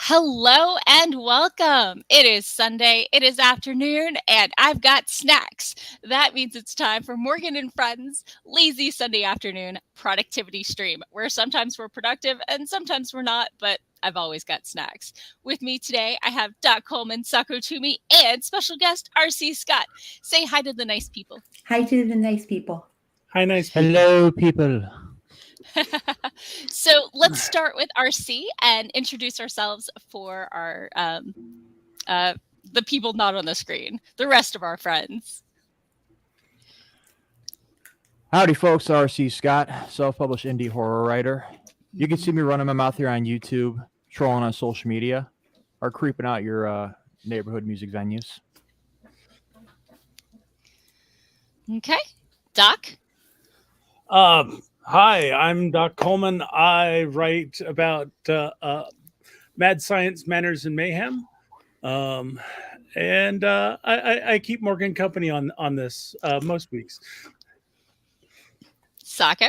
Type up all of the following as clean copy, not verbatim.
Hello and welcome. It is Sunday, it is afternoon, and I've got snacks. That means it's time for Morgan and Friends' lazy Sunday afternoon productivity stream, where sometimes we're productive and sometimes we're not, but I've always got snacks. With me today, I have Doc Coleman, Sako Tumi, and special guest RC Scott. Say hi to the nice people. Hi to the nice people. Hi, nice people. Hello, people. So let's start with RC and introduce ourselves for our the people not on the screen, the rest of our friends. Howdy, folks. RC Scott, self-published indie horror writer. You can see me running my mouth here on YouTube, trolling on social media, or creeping out your neighborhood music venues. Okay, Doc. Hi, I'm Doc Coleman. I write about mad science, manners, and mayhem. And I keep Morgan company on this most weeks. Sako.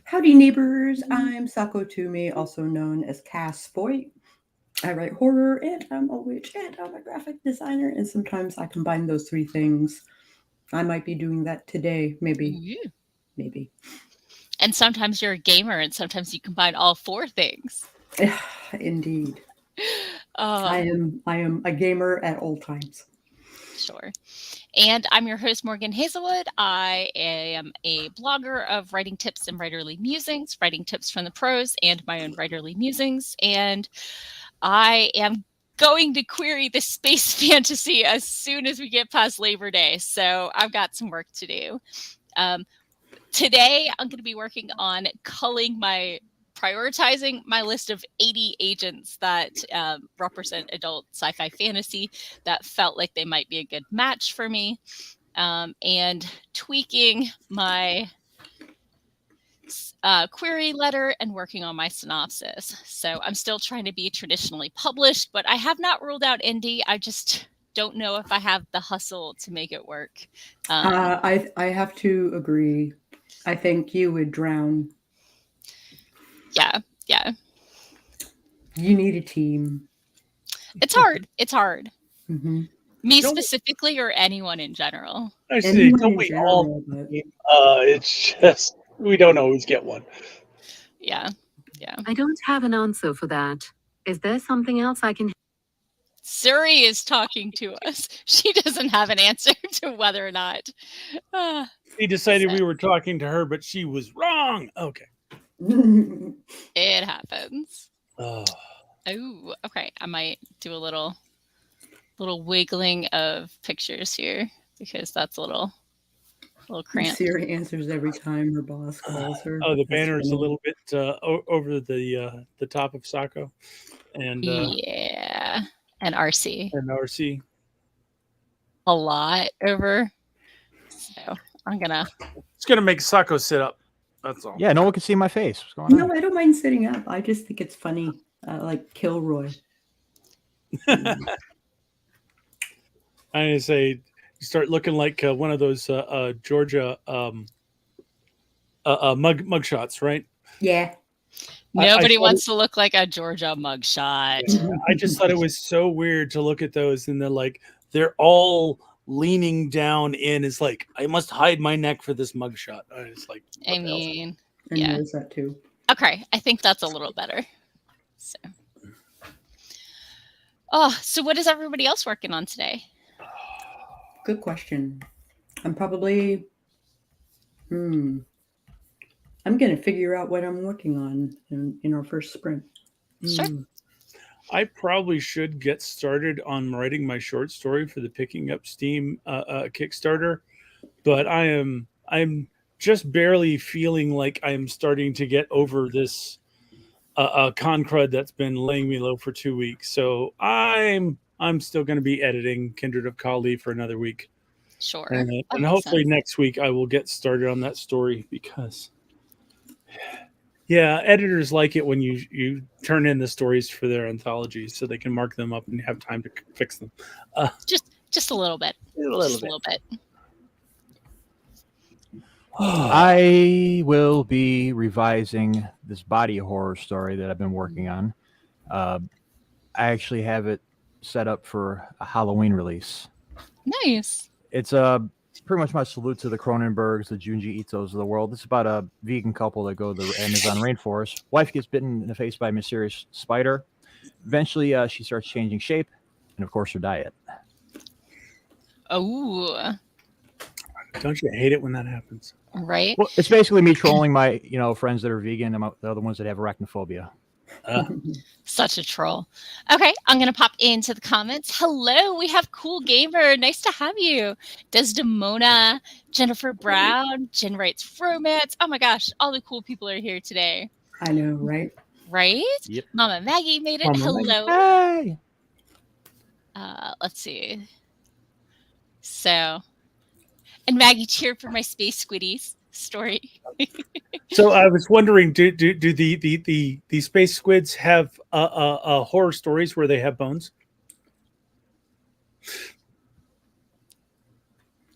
Howdy, neighbors. I'm Sako Tumi, also known as Voit. I write horror, and I'm a witch, and I'm a graphic designer, and sometimes I combine those three things. I might be doing that today, maybe. Maybe. And sometimes you're a gamer, and sometimes you combine all four things. Indeed. I am a gamer at all times. Sure. And I'm your host, Morgan Hazelwood. I am a blogger of writing tips and writerly musings, writing tips from the pros, and my own writerly musings. And I am going to query the space fantasy as soon as we get past Labor Day. So I've got some work to do. Today, I'm going to be working on prioritizing my list of 80 agents that represent adult sci-fi fantasy that felt like they might be a good match for me, and tweaking my query letter and working on my synopsis. So I'm still trying to be traditionally published, but I have not ruled out indie. I just don't know if I have the hustle to make it work. I have to agree. I think you would drown. Yeah. You need a team. It's hard. Mm-hmm. Me specifically, or anyone in general? I see. Don't we all? It's just we don't always get one. Yeah. I don't have an answer for that. Is there something else I can? Suri is talking to us. She doesn't have an answer to whether or not. We decided we were talking to her, but she was wrong. Okay. It happens. Oh, okay. I might do a little wiggling of pictures here because that's a little cramped. Siri answers every time her boss calls her. Oh, the banner is a little bit over the top of Sako, and yeah, and RC. A lot over. So it's gonna make Sako sit up. That's all. Yeah, no one can see my face. What's going on? No, I don't mind sitting up. I just think it's funny, like Kilroy. I say you start looking like one of those Georgia mug shots, right? Yeah. Nobody wants to look like a Georgia mugshot. I just thought it was so weird to look at those, and they're all leaning down in. It's like I must hide my neck for this mugshot. It's like I mean, yeah, notice that too. Okay, I think that's a little better. So what is everybody else working on today? Good question. I'm probably I'm going to figure out what I'm working on in our first sprint. Sure. I probably should get started on writing my short story for the Picking Up Steam Kickstarter, but I'm just barely feeling like I'm starting to get over this con crud that's been laying me low for 2 weeks. So I'm still going to be editing Kindred of Kali for another week. Sure. And hopefully next week I will get started on that story because. Yeah, editors like it when you turn in the stories for their anthologies so they can mark them up and have time to fix them. Just a little bit. A little bit. I will be revising this body horror story that I've been working on. I actually have it set up for a Halloween release. Nice. It's pretty much my salute to the Cronenbergs, the Junji Itos of the world. It's about a vegan couple that go to the Amazon rainforest. Wife gets bitten in the face by a mysterious spider. Eventually, she starts changing shape, and of course, her diet. Oh, Don't you hate it when that happens? right. Well, it's basically me trolling my friends that are vegan and the other ones that have arachnophobia. Such a troll. Okay, I'm going to pop into the comments. Hello, we have Cool Gamer. Nice to have you. Desdemona, Jennifer Brown, Jen Writes Romance. Oh my gosh, all the cool people are here today. I know, right? Right? Yep. Mama Maggie made it. Mama Hello. Hey! Let's see. So, and Maggie cheered for my Space Squiddies story. So I was wondering, do the space squids have horror stories where they have bones?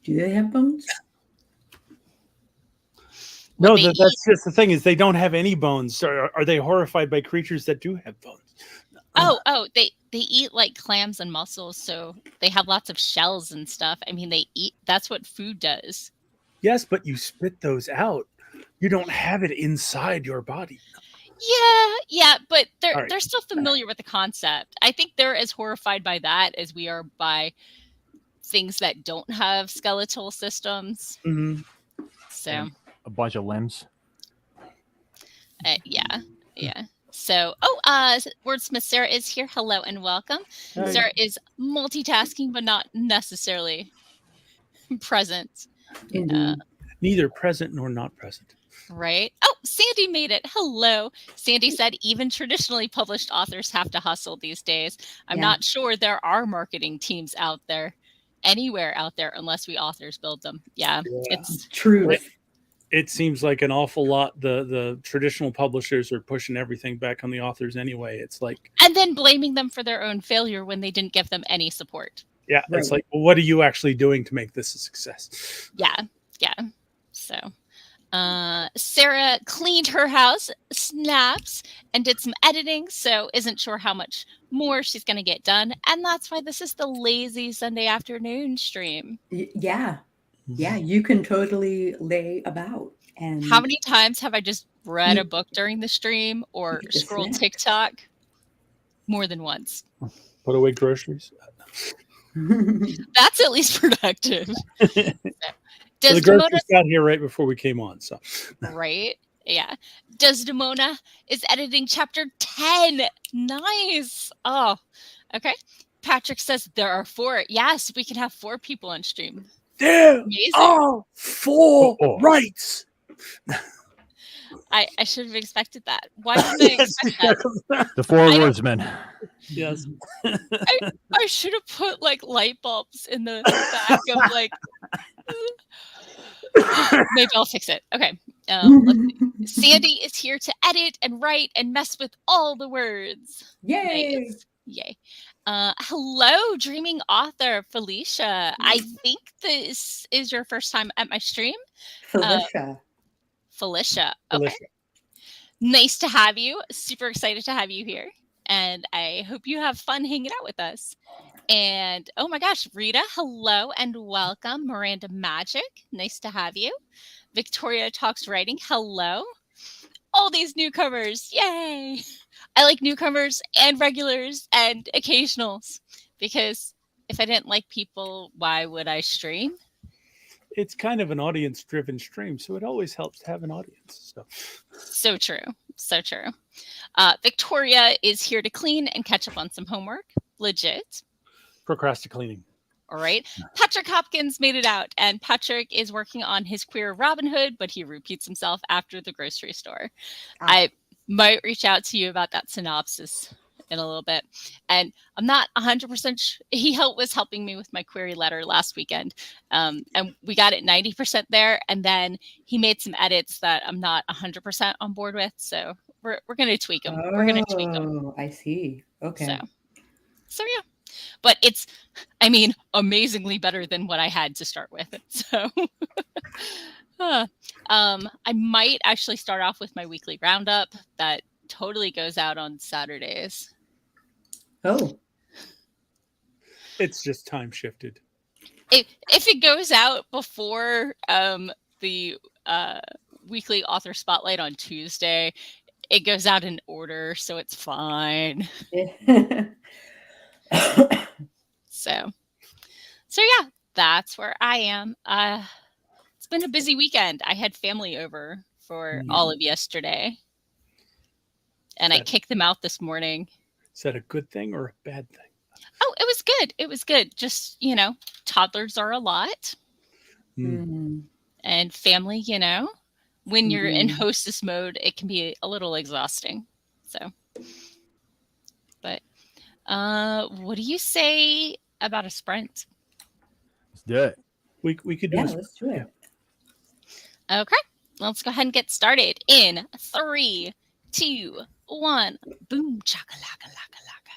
Do they have bones? No, they that's just the thing is they don't have any bones. Are they horrified by creatures that do have bones? Oh, they eat like clams and mussels, so they have lots of shells and stuff. I mean, they eat. That's what food does. Yes, but you spit those out. You don't have it inside your body. Yeah, but All right. they're still familiar with the concept. I think they're as horrified by that as we are by things that don't have skeletal systems. Mm-hmm. So And a bunch of limbs. yeah. So, Wordsmith Sarah is here. Hello and welcome. Hi. Sarah is multitasking, but not necessarily present. Indeed. Neither present nor not present. Right. Oh, Sandy made it. Hello. Sandy said even traditionally published authors have to hustle these days. I'm Yeah. not sure there are marketing teams out there, anywhere out there, unless we authors build them. Yeah. It's True. It seems like an awful lot. The traditional publishers are pushing everything back on the authors anyway. It's like, and then blaming them for their own failure when they didn't give them any support. yeah, Right. it's like, well, what are you actually doing to make this a success? Yeah. So Sarah cleaned her house, snaps, and did some editing, so isn't sure how much more she's going to get done. And that's why this is the lazy Sunday afternoon stream. Yeah. You can totally lay about. And How many times have I just read a book during the stream or Look at this scrolled snack. TikTok? More than once. Put away groceries. That's at least productive. So the Desdemona, groceries got here right before we came on. So right? Yeah. Desdemona is editing chapter 10. Nice. Oh, okay. Patrick says there are 4. Yes, we can have 4 people on stream. there Amazing. are 4 Oh. rights. I should have expected that. Why didn't I expect that? The 4 wordsmen. Yes. I should have put like light bulbs in the back of like. Maybe I'll fix it. Okay. Let's see. Sandy is here to edit and write and mess with all the words. Yay! Nice. Yay. Hello, dreaming author Felicia. I think this is your first time at my stream. Felicia. Felicia. Okay. Delicious. Nice to have you. Super excited to have you here. And I hope you have fun hanging out with us. And oh my gosh, Rita, hello and welcome. Miranda Magic, nice to have you. Victoria Talks Writing, hello. All these newcomers, yay. I like newcomers and regulars and occasionals because if I didn't like people, why would I stream? It's kind of an audience-driven stream, so it always helps to have an audience. So true. So true. Victoria is here to clean and catch up on some homework. Legit. Procrastinating. All right. Patrick Hopkins made it out, and Patrick is working on his queer Robin Hood, but he repeats himself after the grocery store. I might reach out to you about that synopsis in a little bit. And I'm not 100% he was helping me with my query letter last weekend. And we got it 90% there. And then he made some edits that I'm not 100% on board with. So we're going to tweak them. We're going to tweak them. Oh, I see. Okay. So yeah. But it's, I mean, amazingly better than what I had to start with. So I might actually start off with my weekly roundup that totally goes out on Saturdays. Oh, It's just time shifted. If it goes out before the weekly author spotlight on Tuesday, it goes out in order, so it's fine. So yeah, that's where I am. It's been a busy weekend. I had family over for all of yesterday, and I kicked them out this morning. Is that a good thing or a bad thing? Oh, it was good. It was good. Just, toddlers are a lot. And family, when you're in hostess mode, it can be a little exhausting. So, but what do you say about a sprint? Let's do it. We could do yeah, this. let's do it. Okay, let's go ahead and get started in 3, 2, 1. Boom, chakalaka, laka, laka.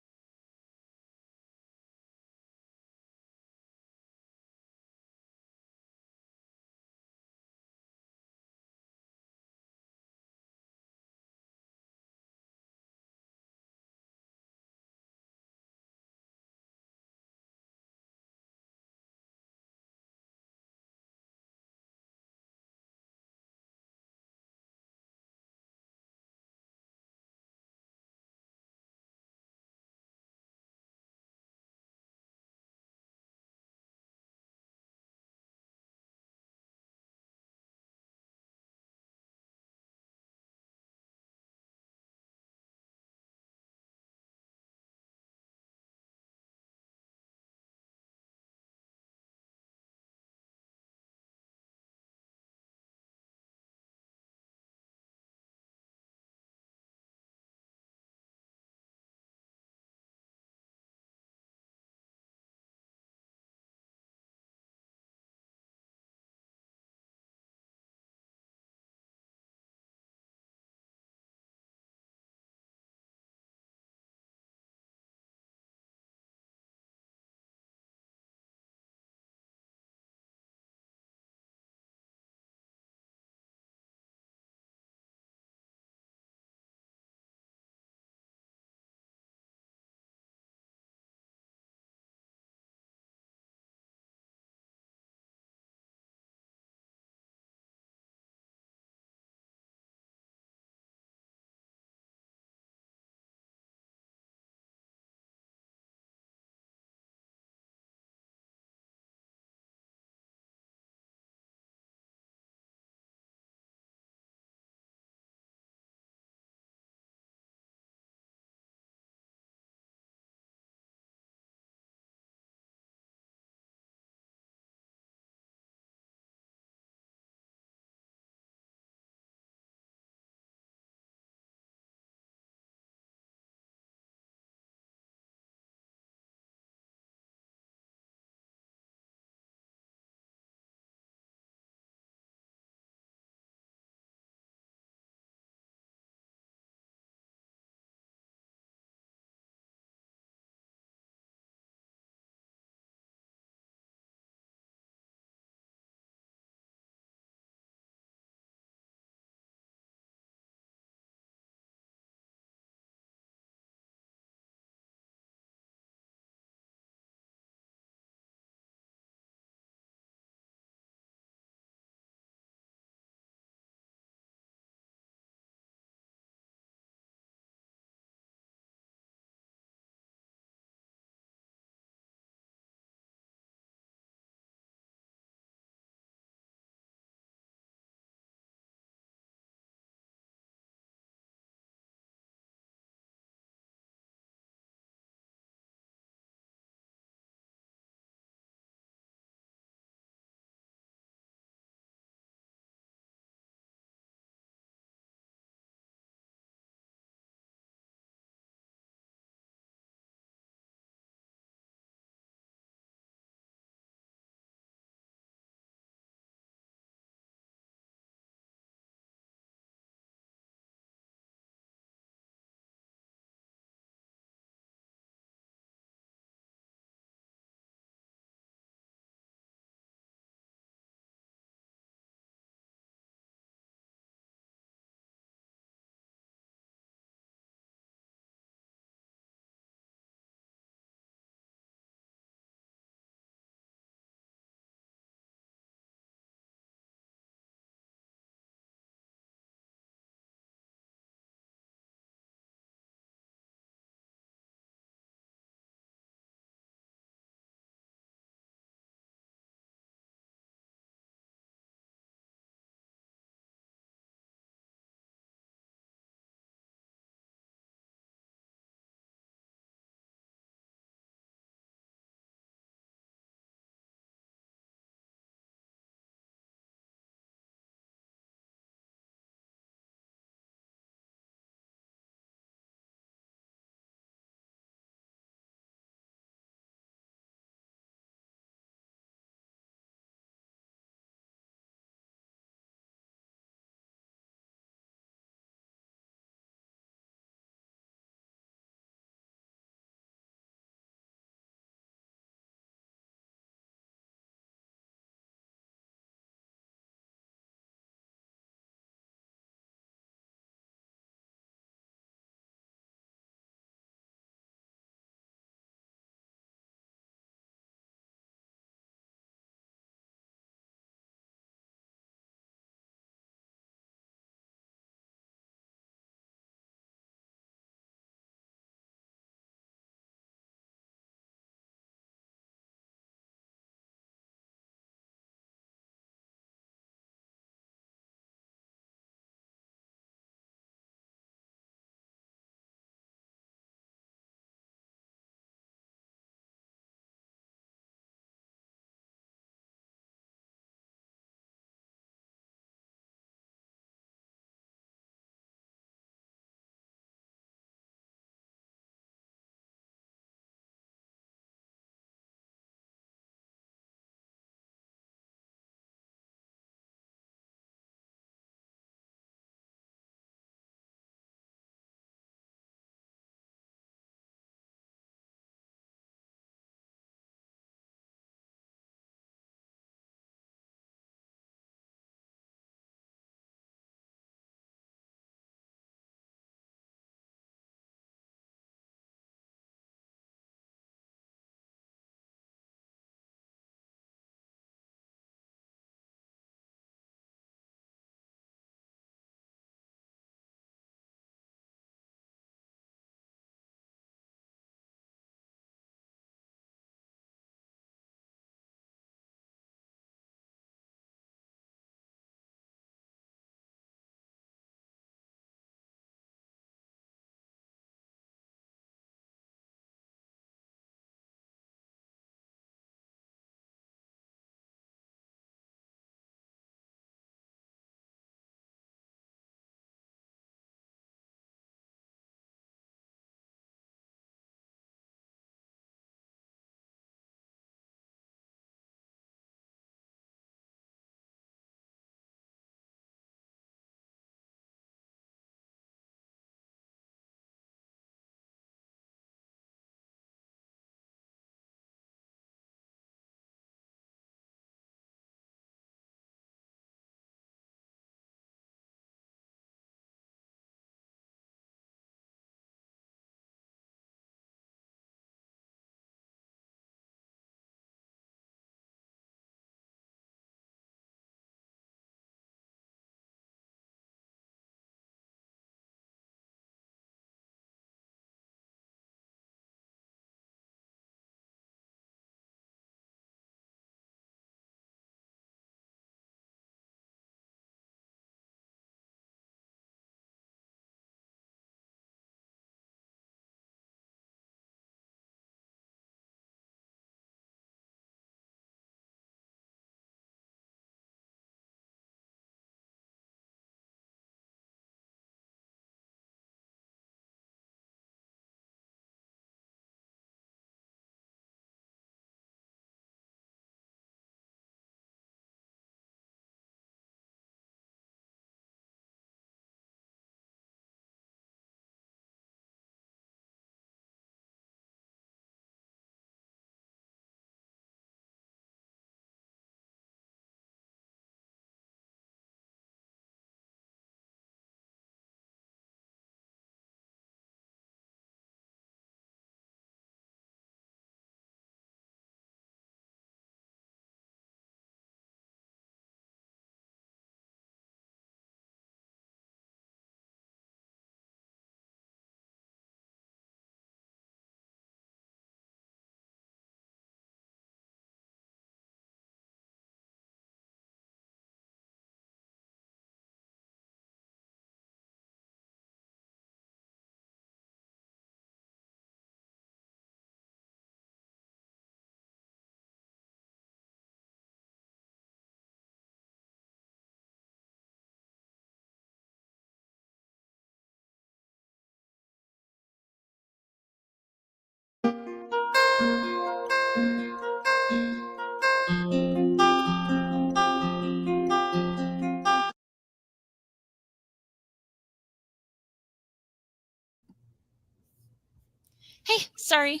Hey, sorry.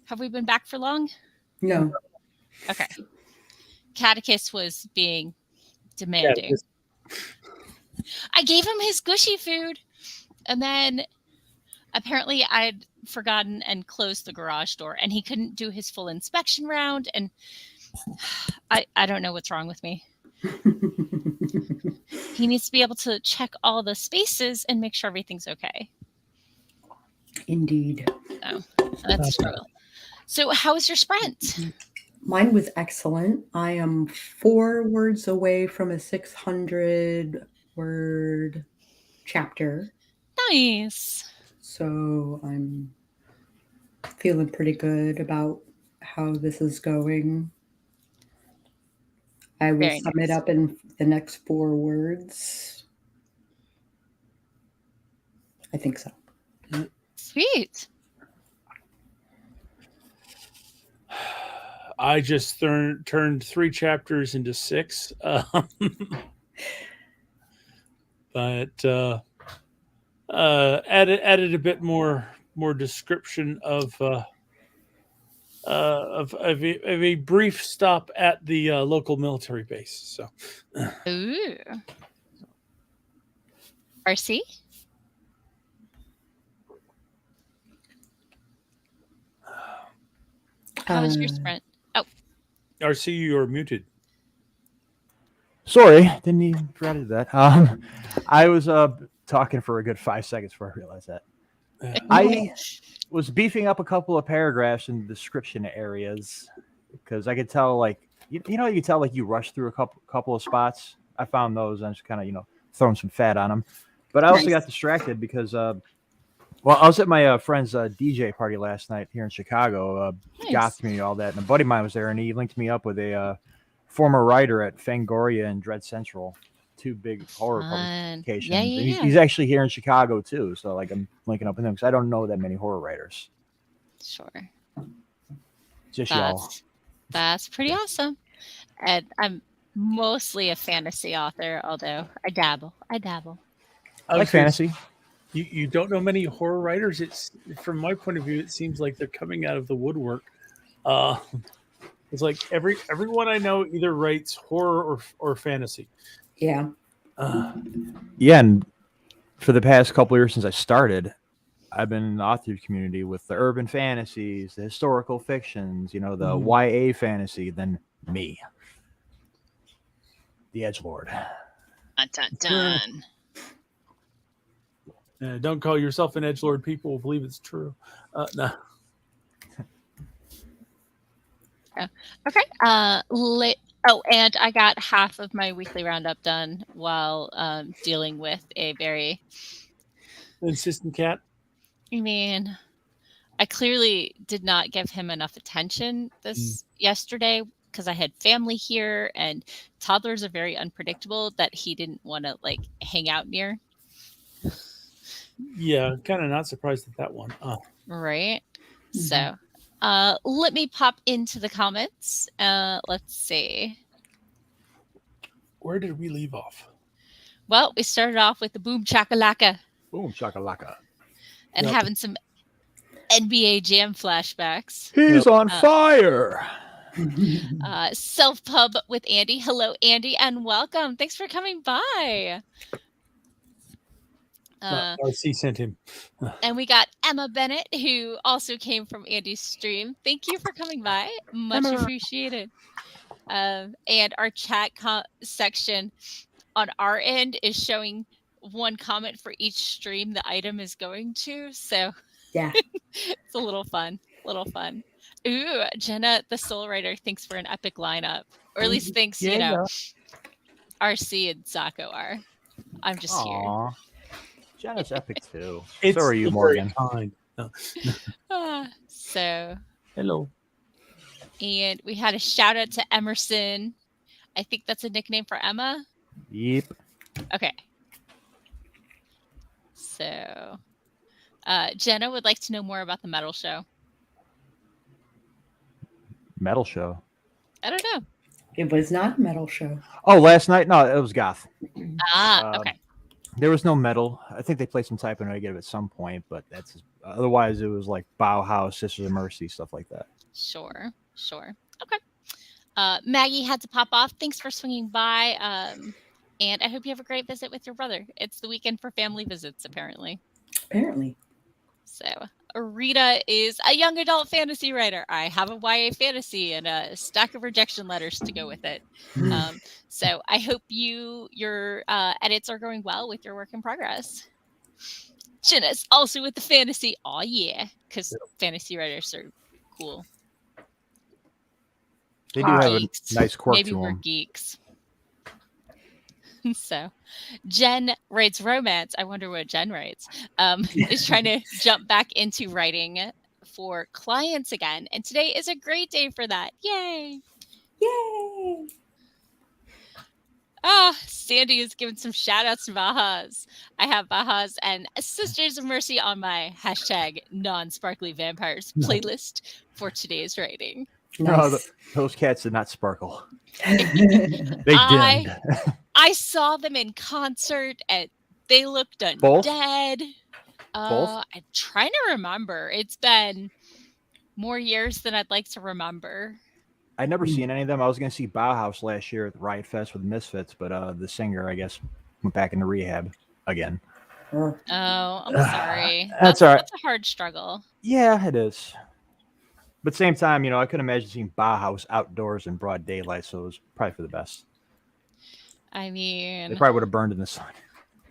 Have we been back for long? No. Okay. Catticus was being demanding. I gave him his gushy food, and then apparently I'd forgotten and closed the garage door, and he couldn't do his full inspection round, and I don't know what's wrong with me. He needs to be able to check all the spaces and make sure everything's okay. Indeed. Oh, that's a struggle. So how was your sprint? Mine was excellent. I am 4 words away from a 600-word chapter. Nice. So I'm feeling pretty good about how this is going. I will Very sum nice. it up in the next 4 words. I think so. Sweet. I just turned 3 chapters into 6, but added a bit more description of a brief stop at the local military base. So, Ooh. RC? How was your sprint? RC, you are muted. Sorry, didn't even forget to do that. I was talking for a good 5 seconds before I realized that. I was beefing up a couple of paragraphs in the description areas because I could tell, like, you know, you could tell like you rushed through a couple of spots. I found those and just kind of, throwing some fat on them. But I also got distracted because, I was at my friend's DJ party last night here in Chicago, goth community, all that, and a buddy of mine was there, and he linked me up with a former writer at Fangoria and Dread Central, 2 big horror publications. Yeah. He's actually here in Chicago too, so like I'm linking up with him because I don't know that many horror writers. Sure. Just y'all. That's pretty awesome. And I'm mostly a fantasy author, although I dabble. I like fantasy. You don't know many horror writers. It's, from my point of view, it seems like they're coming out of the woodwork. It's like everyone I know either writes horror or fantasy. Yeah. Yeah, and for the past couple of years since I started, I've been in the author community with the urban fantasies, the historical fictions, the YA fantasy, then me, the edgelord. Dun. Don't call yourself an edgelord. People will believe it's true. No. Okay. And I got half of my weekly roundup done while dealing with a very insistent cat. I mean, I clearly did not give him enough attention yesterday because I had family here, and toddlers are very unpredictable that he didn't want to like hang out near. Yeah, kind of not surprised at that one. Right. So let me pop into the comments. Let's see. Where did we leave off? Well, we started off with the boom chakalaka. Boom chakalaka. And having some NBA Jam flashbacks. He's on fire. Self-pub with Andy. Hello, Andy, and welcome. Thanks for coming by. RC sent him. And we got Emma Bennett, who also came from Andy's stream. Thank you for coming by. Much appreciated. And our chat section on our end is showing one comment for each stream the item is going to. So yeah, it's a little fun. Ooh, Jenna, the soul writer, thinks we're an epic lineup, or at least thinks, RC and Sako are. I'm just here. Jenna's epic too. So are you, Morgan. So hello. And we had a shout out to Emerson. I think that's a nickname for Emma. Yep. Okay. So Jenna would like to know more about the metal show. Metal show? I don't know. It was not a metal show. Oh, last night? No, it was goth. Okay. There was no metal. I think they played some Type O Negative at some point, but that's otherwise it was like Bauhaus, Sisters of Mercy, stuff like that. Sure. Okay. Maggie had to pop off. Thanks for swinging by. And I hope you have a great visit with your brother. It's the weekend for family visits, apparently. So Rita is a young adult fantasy writer. I have a YA fantasy and a stack of rejection letters to go with it. So I hope your edits are going well with your work in progress. Jenna's also with the fantasy. Oh yeah, because fantasy writers are cool. They do have a nice quirk Maybe to we're them. geeks. So Jen writes romance. I wonder what Jen writes. Is trying to jump back into writing for clients again. And today is a great day for that. Yay. Sandy is giving some shout outs to Bahas. I have Bahas and Sisters of Mercy on my hashtag non-sparkly vampires playlist for today's writing. Nice. Those cats did not sparkle. They dimmed. I saw them in concert and they looked undead. Both? I'm trying to remember. It's been more years than I'd like to remember. I'd never seen any of them. I was going to see Bauhaus last year at the Riot Fest with Misfits, but the singer, I guess, went back into rehab again. Oh, I'm sorry. That's all right. That's a hard struggle. Yeah, it is. But same time, I couldn't imagine seeing Bauhaus outdoors in broad daylight, so it was probably for the best. I mean, they probably would have burned in the sun.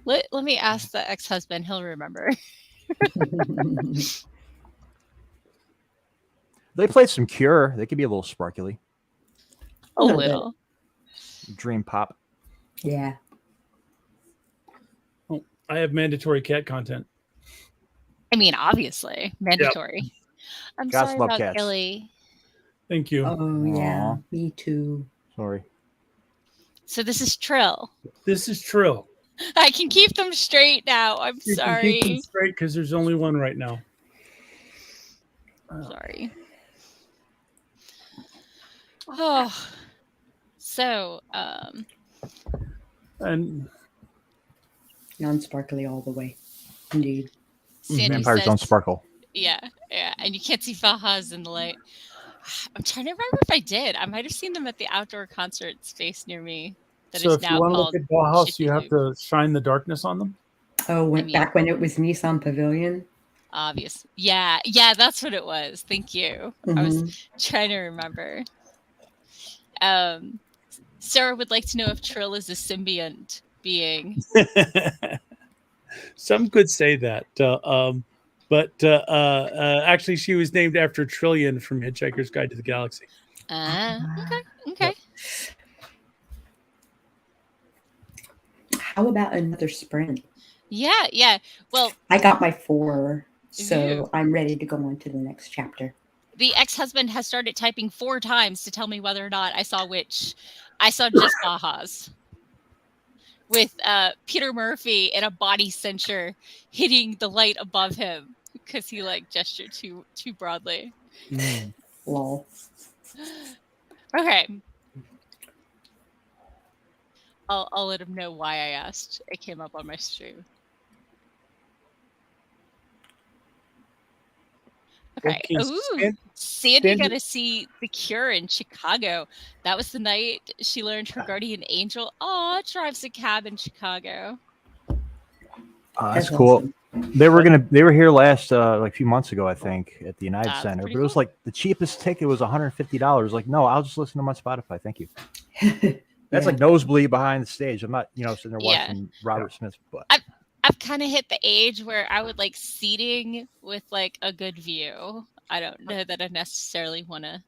Let me ask the ex-husband. He'll remember. They played some Cure. They could be a little sparkly. A little. Dream pop. Yeah. I have mandatory cat content. I mean, obviously, mandatory. Yep. I'm Gots sorry love about cats. Gilly. Thank you. Oh, yeah. Me too. Sorry. So this is Trill. This is Trill. I can keep them straight now. I'm sorry. You can keep them straight because there's only one right now. Sorry. Oh. So, and non-sparkly all the way. Indeed. Sandy Vampires says, don't sparkle. Yeah. And you can't see Bahas in the light. I'm trying to remember if I did. I might have seen them at the outdoor concert space near me. So if you want to look at Bauhaus, you have to shine the darkness on them. Oh, back when it was Nissan Pavilion. Obvious. Yeah, that's what it was. Thank you. I was trying to remember. Sarah would like to know if Trill is a symbiont being. Some could say that. But actually, she was named after Trillian from Hitchhiker's Guide to the Galaxy. Okay. How about another sprint? Yeah. Well, I got my 4, so I'm ready to go on to the next chapter. The ex-husband has started typing 4 times to tell me whether or not I saw which. I saw just Bahas. With Peter Murphy in a body cincher hitting the light above him because he gestured too broadly. Lol. Okay. I'll let him know why I asked. It came up on my stream. Okay. Ooh, Sandy got to see The Cure in Chicago. That was the night she learned her guardian angel drives a cab in Chicago. That's cool. Awesome. They were here last a few months ago, I think, at the United Center. But it was the cheapest ticket was $150. No, I'll just listen to my Spotify. Thank you. That's nosebleed behind the stage. I'm not, sitting there watching Robert Smith. But I've kind of hit the age where I would like seating with a good view. I don't know that I necessarily want to.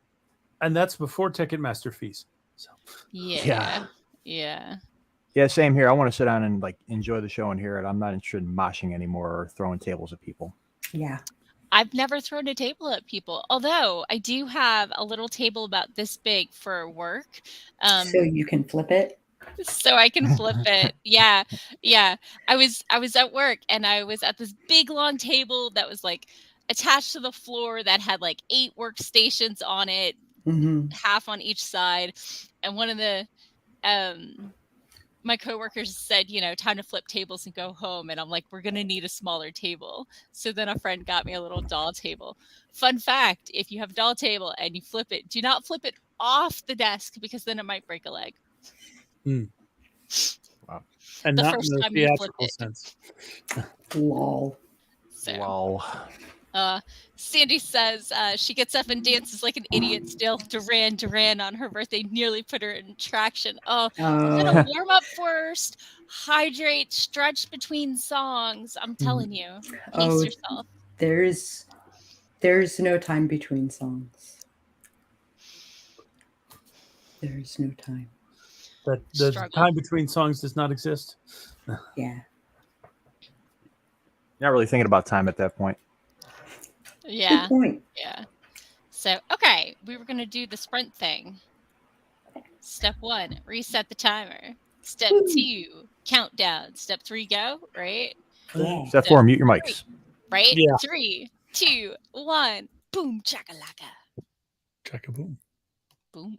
And that's before Ticketmaster fees. So. Yeah. Yeah, same here. I want to sit down and enjoy the show and hear it. I'm not interested in moshing anymore or throwing tables at people. Yeah. I've never thrown a table at people, although I do have a little table about this big for work. So you can flip it? So I can flip it. Yeah. I was at work and I was at this big long table that was attached to the floor that had 8 workstations on it, half on each side. And one of the my coworkers said, time to flip tables and go home. And I'm like, we're going to need a smaller table. So then a friend got me a little doll table. Fun fact, if you have a doll table and you flip it, do not flip it off the desk because then it might break a leg. Wow. And The not first in the time you flip theatrical it. sense. Lol. So, Wow. Sandy says she gets up and dances like an idiot still. Duran Duran on her birthday nearly put her in traction. Oh, you gotta warm up first, hydrate, stretch between songs. I'm telling you, pace yourself. There's no time between songs. There's no time. That the Struggle. time between songs does not exist. Yeah. Not really thinking about time at that point. Yeah. Good point. Yeah. So, okay, we were going to do the sprint thing. Step 1, reset the timer. Step 2, countdown. Step 3, go, right? Yeah. Step 4, mute your mics. Right? Yeah. 3, 2, 1, boom, chakalaka. Chaka-boom. Boom.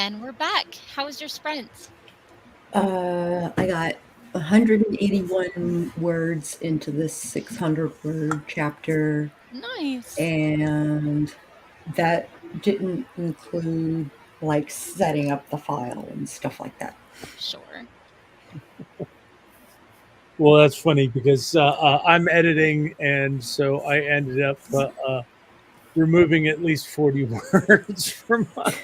And we're back. How was your sprint? I got 181 words into this 600-word chapter, Nice. and that didn't include like setting up the file and stuff like that. Sure. Well, that's funny because I'm editing, and so I ended up removing at least 40 words from my.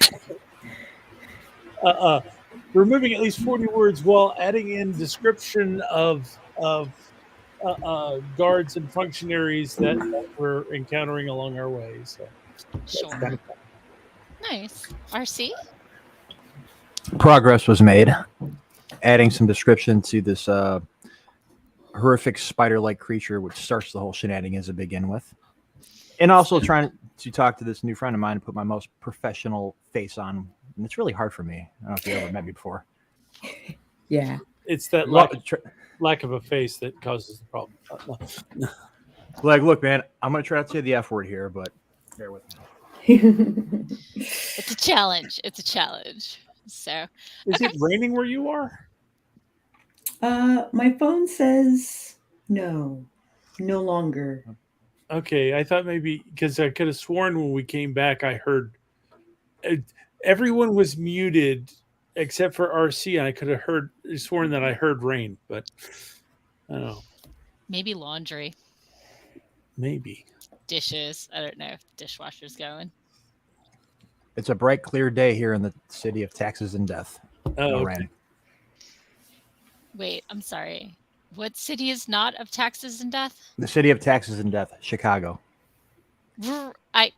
Removing at least 40 words while adding in description of guards and functionaries that we're encountering along our way. So Sure. kind of fun. Nice. RC? Progress was made, adding some description to this horrific spider-like creature, which starts the whole shenanigans to begin with, and also trying to talk to this new friend of mine and put my most professional face on. And it's really hard for me. I don't know if you ever met me before. Yeah. It's that lack of a face that causes the problem. Like, look, man, I'm going to try to say the F word here, but bear with me. It's a challenge. It's a challenge. So, Is it raining where you are? My phone says no longer. Okay, I thought maybe because I could have sworn when we came back, I heard everyone was muted except for RC, and I could have sworn that I heard rain, but I don't know. maybe laundry, Maybe. dishes. I don't know if the dishwasher's going. It's a bright, clear day here in the city of taxes and death. Oh, No okay. rain. Wait, I'm sorry. What city is not of taxes and death? The city of taxes and death, Chicago. I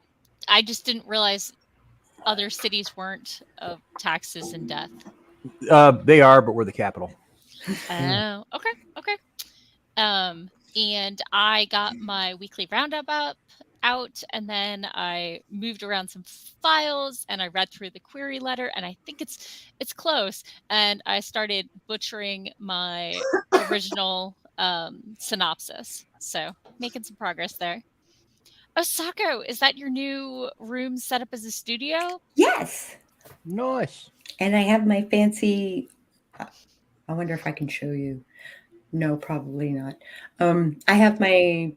just didn't realize other cities weren't of taxes and death. They are, but we're the capital. Oh, okay. And I got my weekly roundup out, and then I moved around some files, and I read through the query letter, and I think it's close. And I started butchering my original synopsis, so making some progress there. Oh, Sako, is that your new room set up as a studio? Yes. Nice. And I have my fancy. I wonder if I can show you. No, probably not. I have my.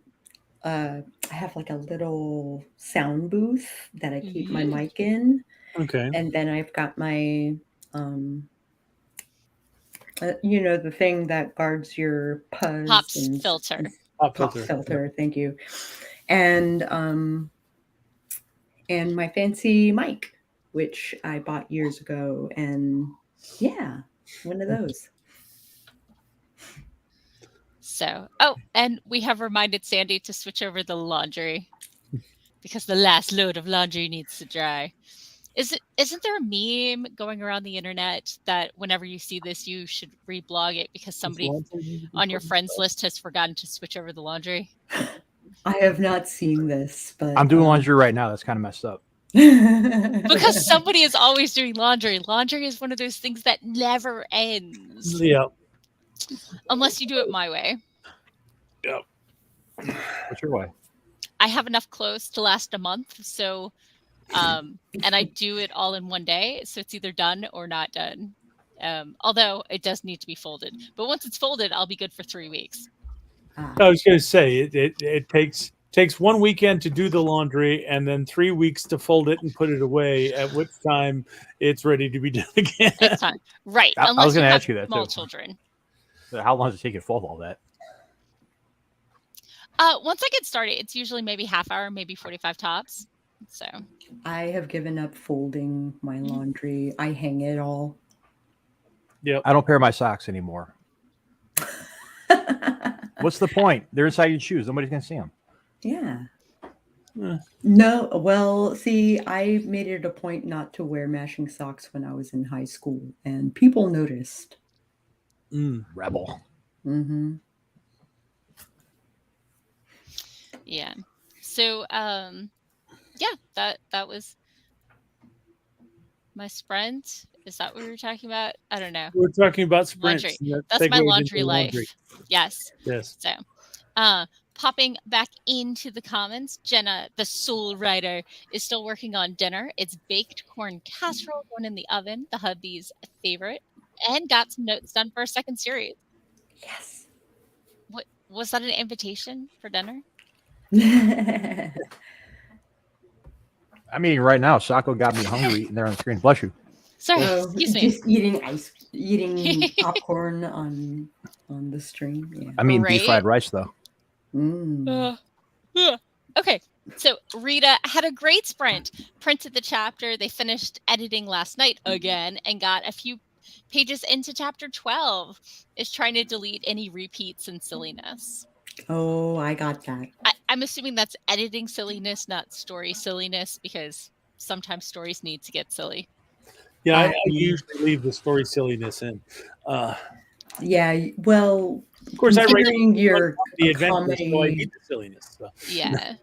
I have like a little sound booth that I keep my mic in, Okay. and then I've got my, the thing that guards your puzz Pops and filter. Pop pop filter. filter. Thank you, and my fancy mic, which I bought years ago, and yeah, one of those. So, and we have reminded Sandy to switch over the laundry because the last load of laundry needs to dry. Isn't there a meme going around the internet that whenever you see this, you should reblog it because somebody on your friends list has forgotten to switch over the laundry? I have not seen this, but I'm doing laundry right now. That's kind of messed up. Because somebody is always doing laundry. Laundry is one of those things that never ends. Yeah. Unless you do it my way. Yeah. What's your way? I have enough clothes to last a month, so and I do it all in one day, so it's either done or not done. Although it does need to be folded, but once it's folded, I'll be good for 3 weeks. I was going to say it takes 1 weekend to do the laundry and then 3 weeks to fold it and put it away. At which time it's ready to be done again. It's time, right? I Unless was you gonna have ask you that, small too. children. So how long does it take you to fold all that? Once I get started, it's usually maybe half hour, maybe 45 tops. So I have given up folding my laundry. I hang it all. Yep. I don't pair my socks anymore. What's the point? They're inside your shoes. Nobody's gonna see them. Yeah. Eh. No, well, see, I made it a point not to wear matching socks when I was in high school, and people noticed. Rebel. Mm-hmm. yeah. So yeah, that was my sprint. Is that what we were talking about? I don't know. We're talking about sprints. Laundry. and that That's my segues laundry into life. Yes. Yes. So, Popping back into the comments, Jenna, the soul writer, is still working on dinner. It's baked corn casserole going in the oven, the hubby's favorite, and got some notes done for a second series. Yes. What was that, an invitation for dinner? I'm eating right now. Sako got me hungry eating there on the screen. Bless you. Sorry, Oh, excuse me. just eating popcorn on the stream. Yeah. I mean, Right? deep fried rice, though. Okay, so Rita had a great sprint, printed the chapter. They finished editing last night again and got a few pages into chapter 12. Is trying to delete any repeats and silliness. Oh, I got that. I'm assuming that's editing silliness, not story silliness, because sometimes stories need to get silly. Yeah, I usually leave the story silliness in. Yeah, well, Of course, I write considering your the adventure, so I comedy. need the silliness. So. Yeah.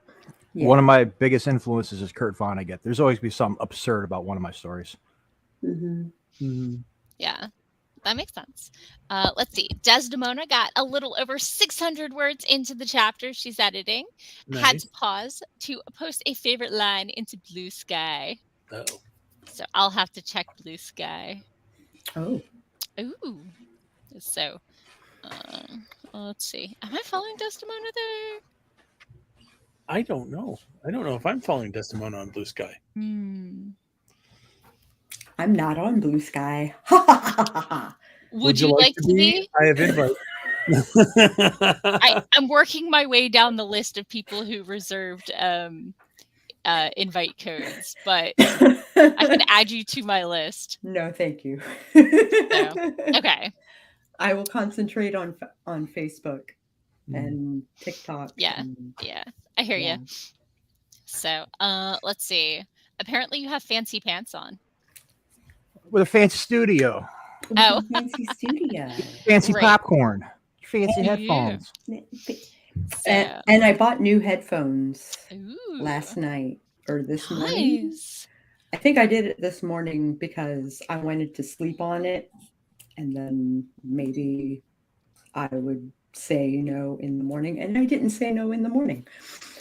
Yeah. One of my biggest influences is Kurt Vonnegut. There's always be something absurd about one of my stories. Yeah, that makes sense. Let's see. Desdemona got a little over 600 words into the chapter she's editing. Nice. Had to pause to post a favorite line into Blue Sky. Oh. So I'll have to check Blue Sky. Oh. Ooh. So, let's see. Am I following Desdemona there? I don't know. I don't know if I'm following Desdemona on Blue Sky. I'm not on Blue Sky. Would you like to be? I have invite. I'm working my way down the list of people who reserved invite codes, but I can add you to my list. No, thank you. Okay. I will concentrate on Facebook and TikTok. Yeah. Yeah. I hear you. So, let's see. Apparently you have fancy pants on. With a fancy studio. Oh. Fancy studio. Fancy Right. popcorn. Fancy headphones. And I bought new headphones Ooh. last night or this morning. Nice. I think I did it this morning because I wanted to sleep on it, and then maybe I would say no in the morning, and I didn't say no in the morning.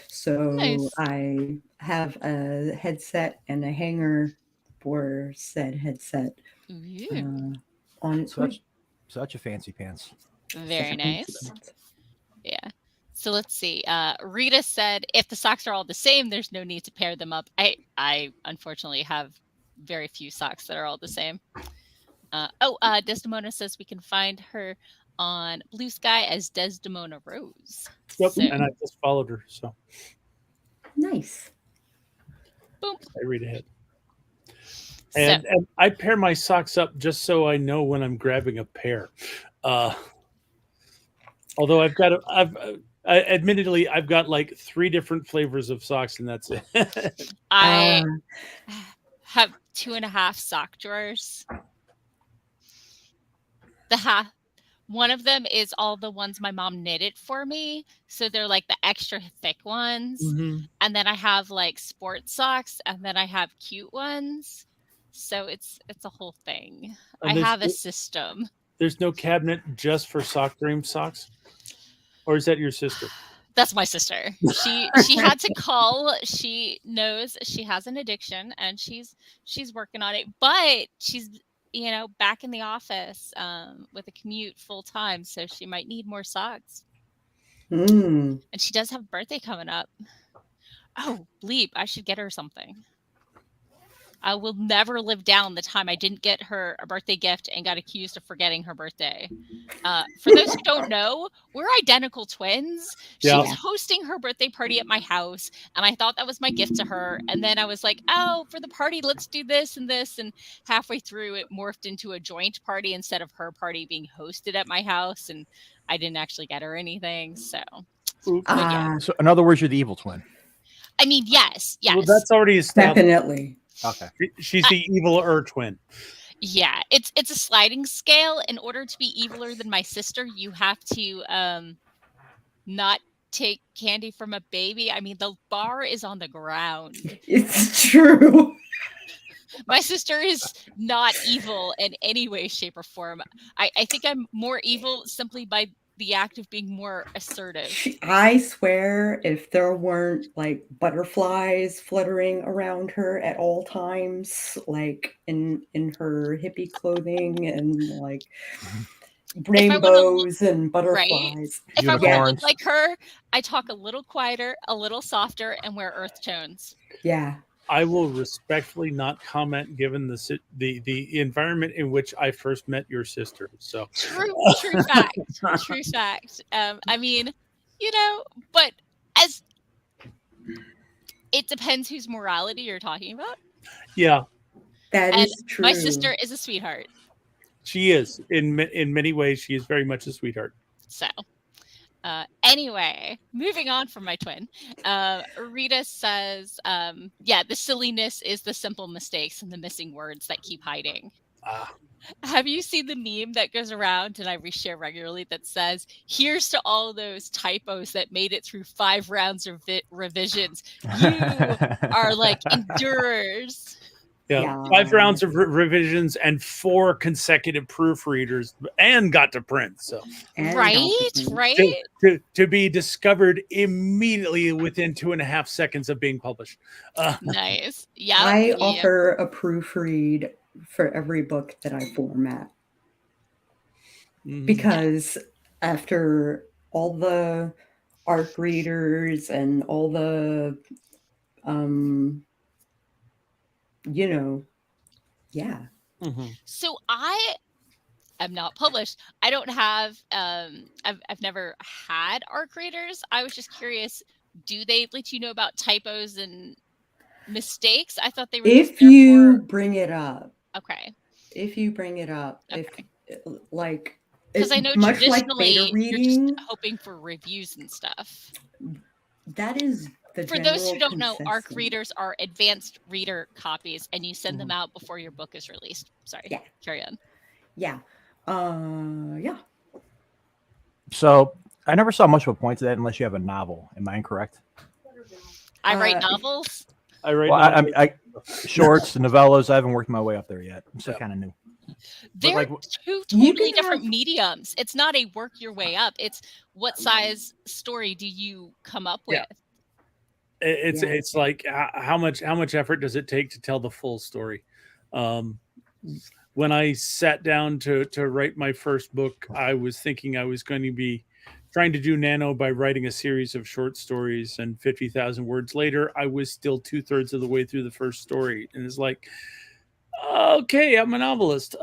So Nice. I have a headset and a hanger for said headset on its way. Such a fancy pants. Very nice. Yeah. So let's see. Rita said, if the socks are all the same, there's no need to pair them up. I unfortunately have very few socks that are all the same. Desdemona says we can find her on Blue Sky as Desdemona Rose. Yep, So, and I just followed her, so Nice. boom. I read ahead. And I pair my socks up just so I know when I'm grabbing a pair. Although admittedly, I've got like 3 different flavors of socks, and that's it. I have 2.5 sock drawers. One of them is all the ones my mom knitted for me, so they're like the extra thick ones. And then I have like sports socks, and then I have cute ones. So it's a whole thing. I have a system. There's no cabinet just for sock dream socks, or is that your sister? That's my sister. She had to call. She knows she has an addiction, and she's working on it. But she's back in the office with a commute full time, so she might need more socks. And she does have a birthday coming up. Oh, bleep! I should get her something. I will never live down the time I didn't get her a birthday gift and got accused of forgetting her birthday. For those who don't know, we're identical twins. She was hosting her birthday party at my house, and I thought that was my gift to her. And then I was like, oh, for the party, let's do this and this. And halfway through, it morphed into a joint party instead of her party being hosted at my house. And I didn't actually get her anything. So, So in other words, you're the evil twin. I mean, yes. Well, that's already established. Definitely. Okay. She's the evil twin. Yeah, it's a sliding scale. In order to be eviler than my sister, you have to not take candy from a baby. I mean, the bar is on the ground. It's true. My sister is not evil in any way, shape, or form. I think I'm more evil simply by the act of being more assertive. I swear, if there weren't like butterflies fluttering around her at all times, like in her hippie clothing and like rainbows and butterflies. If I want to look Unicorns. like her, I talk a little quieter, a little softer, and wear earth tones. Yeah. I will respectfully not comment given the environment in which I first met your sister. So True fact. True fact. I mean, but as it depends whose morality you're talking about. yeah, That And is true. my sister is a sweetheart. she is in many ways. She is very much a sweetheart. So, anyway, moving on from my twin, Rita says, the silliness is the simple mistakes and the missing words that keep hiding. Have you seen the meme that goes around and I reshare regularly that says, here's to all those typos that made it through 5 rounds of revisions. You are like endurers. Yeah. 5 rounds of revisions and 4 consecutive proofreaders and got to print. So Right. To be discovered immediately within 2.5 seconds of being published. Nice. Yeah. I offer a proofread for every book that I format. Because after all the ARC readers and all the So I am not published. I don't have I've never had ARC readers. I was just curious, do they let you know about typos and mistakes? I thought they were if you bring it up. Okay. If you bring it up, okay. Because I know much like traditionally beta reading, you're just hoping for reviews and stuff. That is the For those who don't know, ARC readers are advanced reader copies, and you send them out before your book is released. Sorry. Yeah. Carry on. Yeah. Yeah. So I never saw much of a point to that unless you have a novel. Am I incorrect? I write novels. I write novels. I shorts, novellas. I haven't worked my way up there yet. I'm still kind of new. They're two totally different mediums. It's not a work your way up. It's what size story do you come up with? It's like how much effort does it take to tell the full story? When I sat down to write my first book, I was thinking I was going to be trying to do nano by writing a series of short stories, and 50,000 words later, I was still 2/3 of the way through the first story, and it's like, okay, I'm a novelist.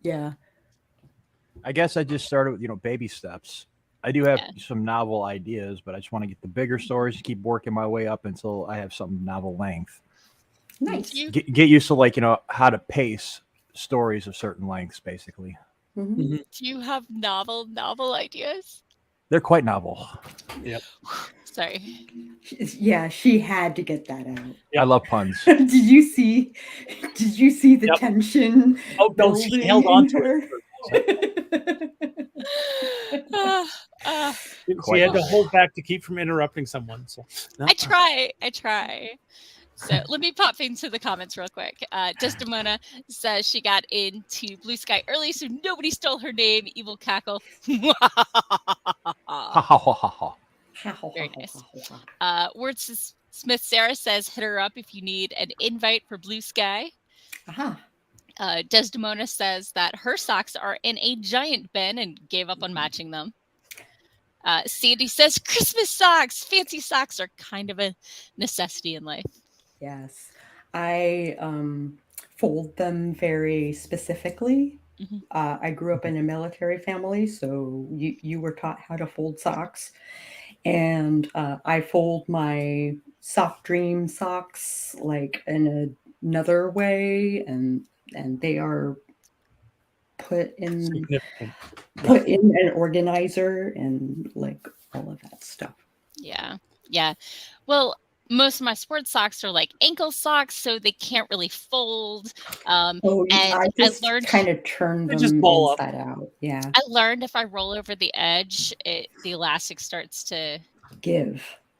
Yeah. I guess I just started with baby steps. I do have some novel ideas, but I just want to get the bigger stories, keep working my way up until I have some novel length. Nice. Get used to how to pace stories of certain lengths, basically. Mm-hmm. Do you have novel ideas? They're quite novel. Yep. Sorry. Yeah, she had to get that out. Yep. I love puns. Did you see the tension? Oh no, she held on to her. She had to hold back to keep from interrupting someone. So I try. So let me pop into the comments real quick. Desdemona says she got into Blue Sky early, so nobody stole her name. Evil cackle. Very nice. Wordsmith Sarah says hit her up if you need an invite for Blue Sky. Desdemona says that her socks are in a giant bin and gave up on matching them. Sandy says Christmas socks. Fancy socks are kind of a necessity in life. Yes. I fold them very specifically. Mm-hmm. I grew up in a military family, so you were taught how to fold socks. And I fold my Sock Dream socks like in another way, and they are put in an organizer and like all of that stuff. Yeah. Well, most of my sports socks are like ankle socks, so they can't really fold. I learned kind of turn them inside out. Yeah. I learned if I roll over the edge, the elastic starts to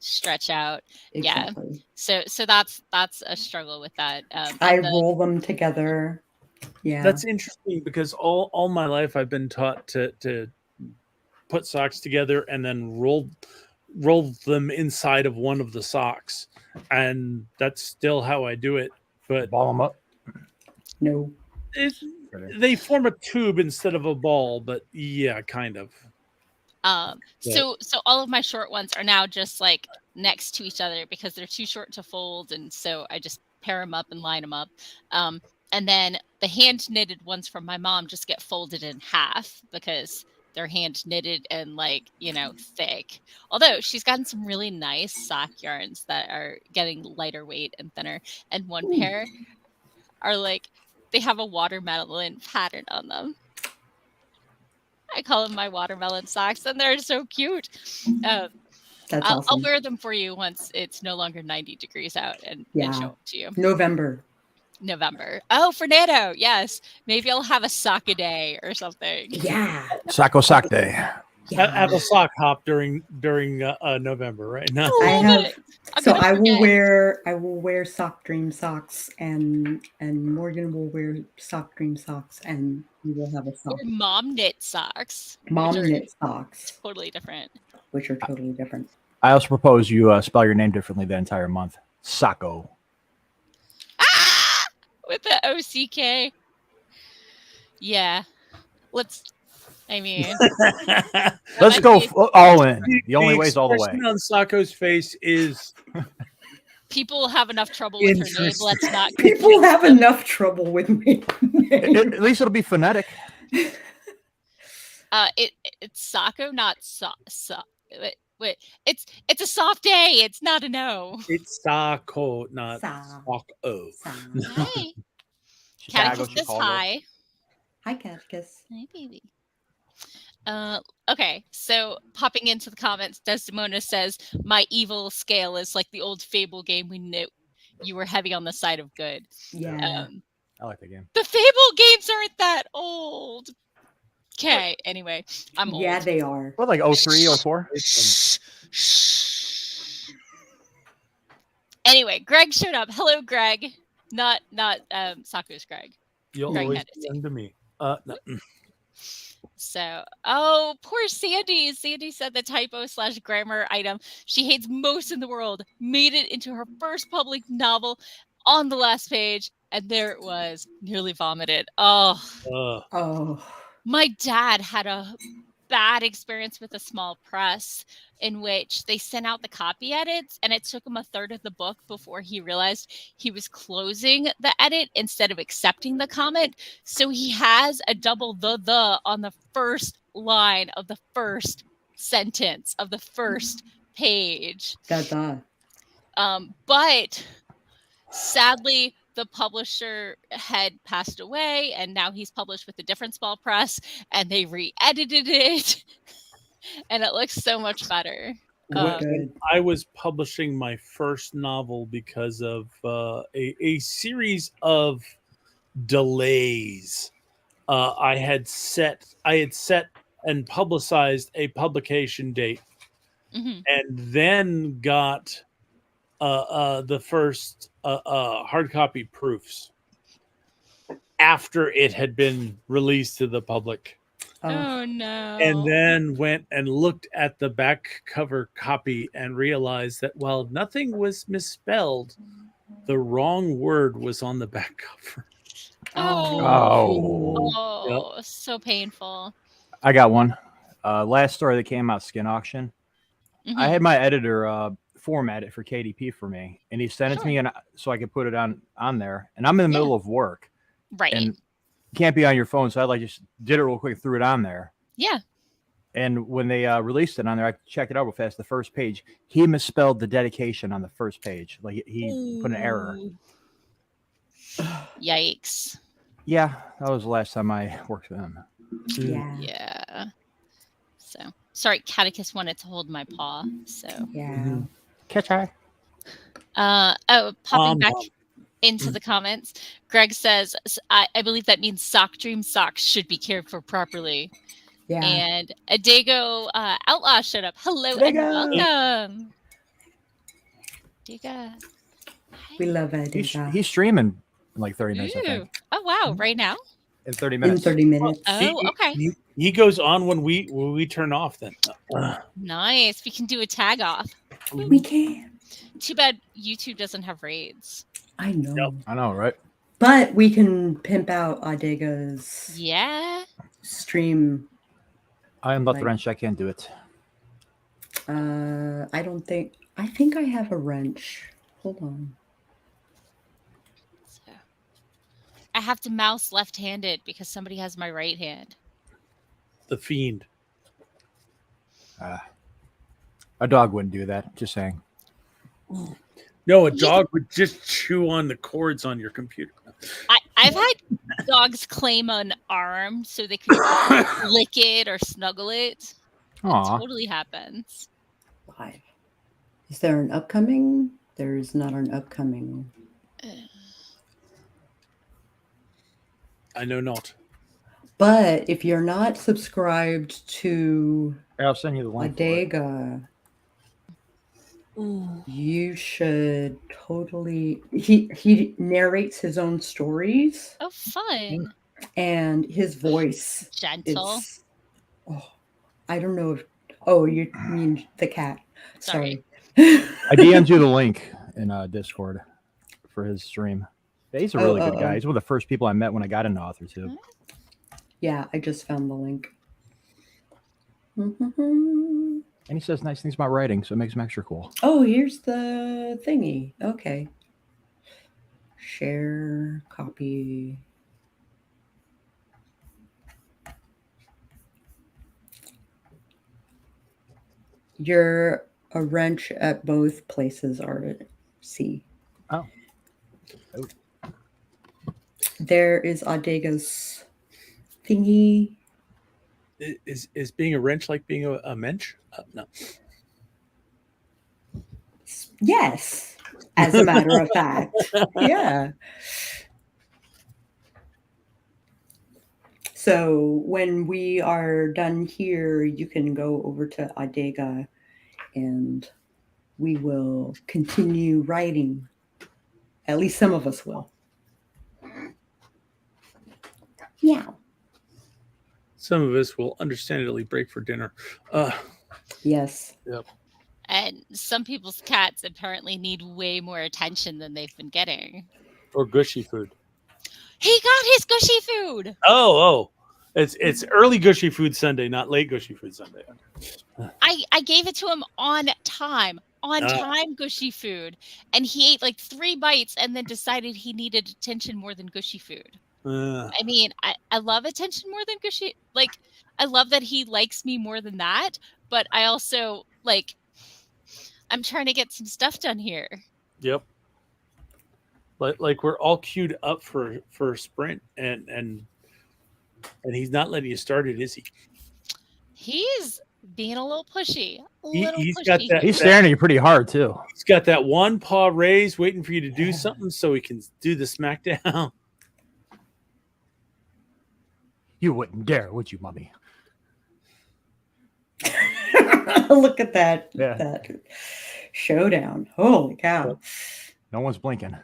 stretch out. Exactly. Yeah. So that's a struggle with that. I roll them together. Yeah. That's interesting because all my life I've been taught to put socks together and then rolled them inside of one of the socks, and that's still how I do it. But Ball them up. No. they form a tube instead of a ball, but yeah, kind of. So all of my short ones are now just like next to each other because they're too short to fold, and so I just pair them up and line them up. And then the hand knitted ones from my mom just get folded in half because they're hand knitted and like, thick. Although she's gotten some really nice sock yarns that are getting lighter weight and thinner. And one pair are like, they have a watermelon pattern on them. I call them my watermelon socks, and they're so cute. That's awesome. I'll wear them for you once it's no longer 90 degrees out and show them to you. November. Oh, for NATO. Yes. Maybe I'll have a sock a day or something. Yeah. Sako Sock Day. Have a sock hop during November right now. I will wear Sock Dream socks, and Morgan will wear Sock Dream socks, and we will have a sock. Or mom knit socks. Totally different. Which are totally different. I also propose you spell your name differently the entire month. Sako. With the OCK. Yeah. Let's go all in. The only way is all the way. On Sako's face is people have enough trouble with her name. Let's not. People have enough trouble with me. At least it'll be phonetic. It's Sako, not Wait, it's a soft A. It's not a no. It's Sako, not Sako. Hi. Catticus says hi. Hi, Catticus. Hi, baby. Okay, so popping into the comments, Desdemona says, my evil scale is like the old Fable game we knew. You were heavy on the side of good. Yeah. I like the game. The Fable games aren't that old. Okay, anyway, I'm old. Yeah, they are. What, like 03, 04? Anyway, Greg showed up. Hello, Greg. Not Saku's Greg. You'll Greg always send to me. No. So, poor Sandy. Sandy said the typo/grammar item she hates most in the world made it into her first public novel on the last page, and there it was, nearly vomited. Oh. My dad had a bad experience with a small press in which they sent out the copy edits, and it took him a third of the book before he realized he was closing the edit instead of accepting the comment. So he has a double the on the first line of the first sentence of the first page. But sadly, the publisher had passed away, and now he's published with a different small press, and they re-edited it, and it looks so much better. I was publishing my first novel because of a series of delays. I had set and publicized a publication date, and then got the first hard copy proofs after it had been released to the public. Oh no. And then went and looked at the back cover copy and realized that while nothing was misspelled, the wrong word was on the back cover. Oh, so painful. I got one. Last story that came out, Skin Auction. I had my editor format it for KDP for me, and he sent it to me, and so I could put it on there. And I'm in the middle of work, right? And you can't be on your phone, so I just did it real quick, threw it on there. Yeah. And when they released it on there, I checked it out real fast. The first page, he misspelled the dedication on the first page. Like he put an error. Yikes. Yeah, that was the last time I worked with him. Yeah. So sorry, Catticus wanted to hold my paw. So catch eye. Popping back into the comments, Greg says, I believe that means sock dream socks should be cared for properly. Yeah. And Dago Outlaw showed up. Hello and welcome. Dago. We love it. He's streaming in like 30 minutes, I think. Oh, wow. Right now? In 30 minutes. In 30 minutes. Oh, okay. He goes on when we turn off. Then Nice. We can do a tag off. We can. Too bad YouTube doesn't have raids. I know. Yep. I know, right? But we can pimp out Adega's Yeah. stream. I am not the Like- wrench. I can't do it. I don't think. I think I have a wrench. Hold on. So, I have to mouse left-handed because somebody has my right hand. the fiend. A dog wouldn't do that. Just saying. No, a dog would just chew on the cords on your computer. I've had dogs claim an arm so they could lick it or snuggle it. Aw. It totally happens. Live. Is there an upcoming? There is not an upcoming. I know not. But if you're not subscribed to I'll send you the link. for it. Adega, you should totally. He narrates his own stories, Oh, fun. and his voice Gentle. is. Oh, I don't know if. Oh, you mean the cat? Sorry. I DM'd you the link in Discord for his stream. Yeah, he's a really good guy. oh. He's one of the first people I met when I got into author too. Yeah, I just found the link. Mhm. And he says nice things about writing, so it makes him extra cool. Oh, here's the thingy. Okay. Share, copy. You're a wrench at both places, RC. Oh. There is Adega's thingy. Is being a wrench like being a mensch? No. Yes, as a matter of fact. Yeah. So when we are done here, you can go over to Adega and we will continue writing. At least some of us will. Yeah. Some of us will understandably break for dinner. Yes. And some people's cats apparently need way more attention than they've been getting. Or gushy food. He got his gushy food. Oh. It's early gushy food Sunday, not late gushy food Sunday. I gave it to him on time. On Ah. time gushy food. And he ate like 3 bites and then decided he needed attention more than gushy food. I mean, I love attention more than gushy. Like, I love that he likes me more than that. But I also, like, I'm trying to get some stuff done here. Yep. Like we're all queued up for a sprint, and he's not letting you start it, is he? He's being a little pushy. He's got that. He's staring at you pretty hard too. He's got that one paw raised, waiting for you to do something so he can do the smackdown. You wouldn't dare, would you, Mummy? Look at that. Yeah. That showdown. Holy cow. No one's blinking.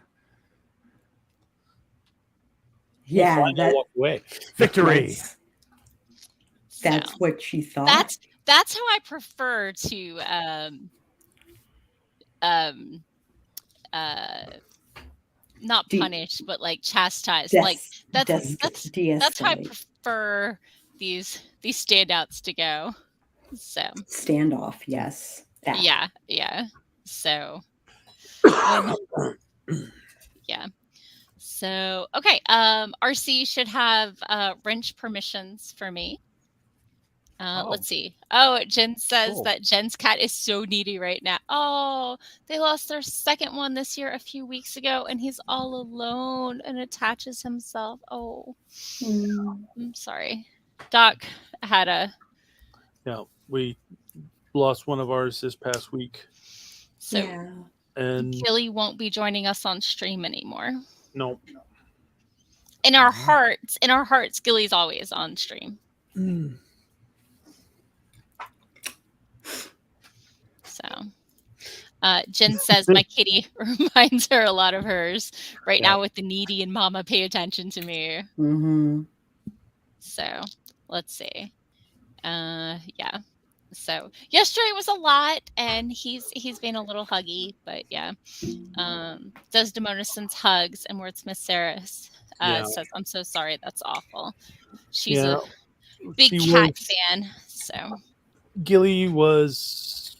Yeah. Fine, I'll walk away. Victory. That's So, what she thought. that's how I prefer to not De- punish, but like chastise. Des- Like that's how I de-escalate. prefer these standouts to go. So Standoff. Yes. That. yeah. So yeah. So okay. RC should have wrench permissions for me. Let's see. Oh, Jen says Cool. that Jen's cat is so needy right now. Oh, they lost their second one this year a few weeks ago, and he's all alone and attaches himself. Oh, I'm sorry. Doc had a. Yeah, we lost one of ours this past week, So Yeah. and Gilly won't be joining us on stream anymore. no. In our hearts, Gilly's always on stream. So, Jen says my kitty reminds her a lot of hers right now with the needy and mama pay attention to me. Mm-hmm. So let's see. Yeah. So yesterday was a lot, and he's been a little huggy, but yeah. Desdemona sends hugs, and Wordsmith Saris Yeah. says, "I'm so sorry. That's awful." She's Yeah. a big She cat was fan, so Gilly was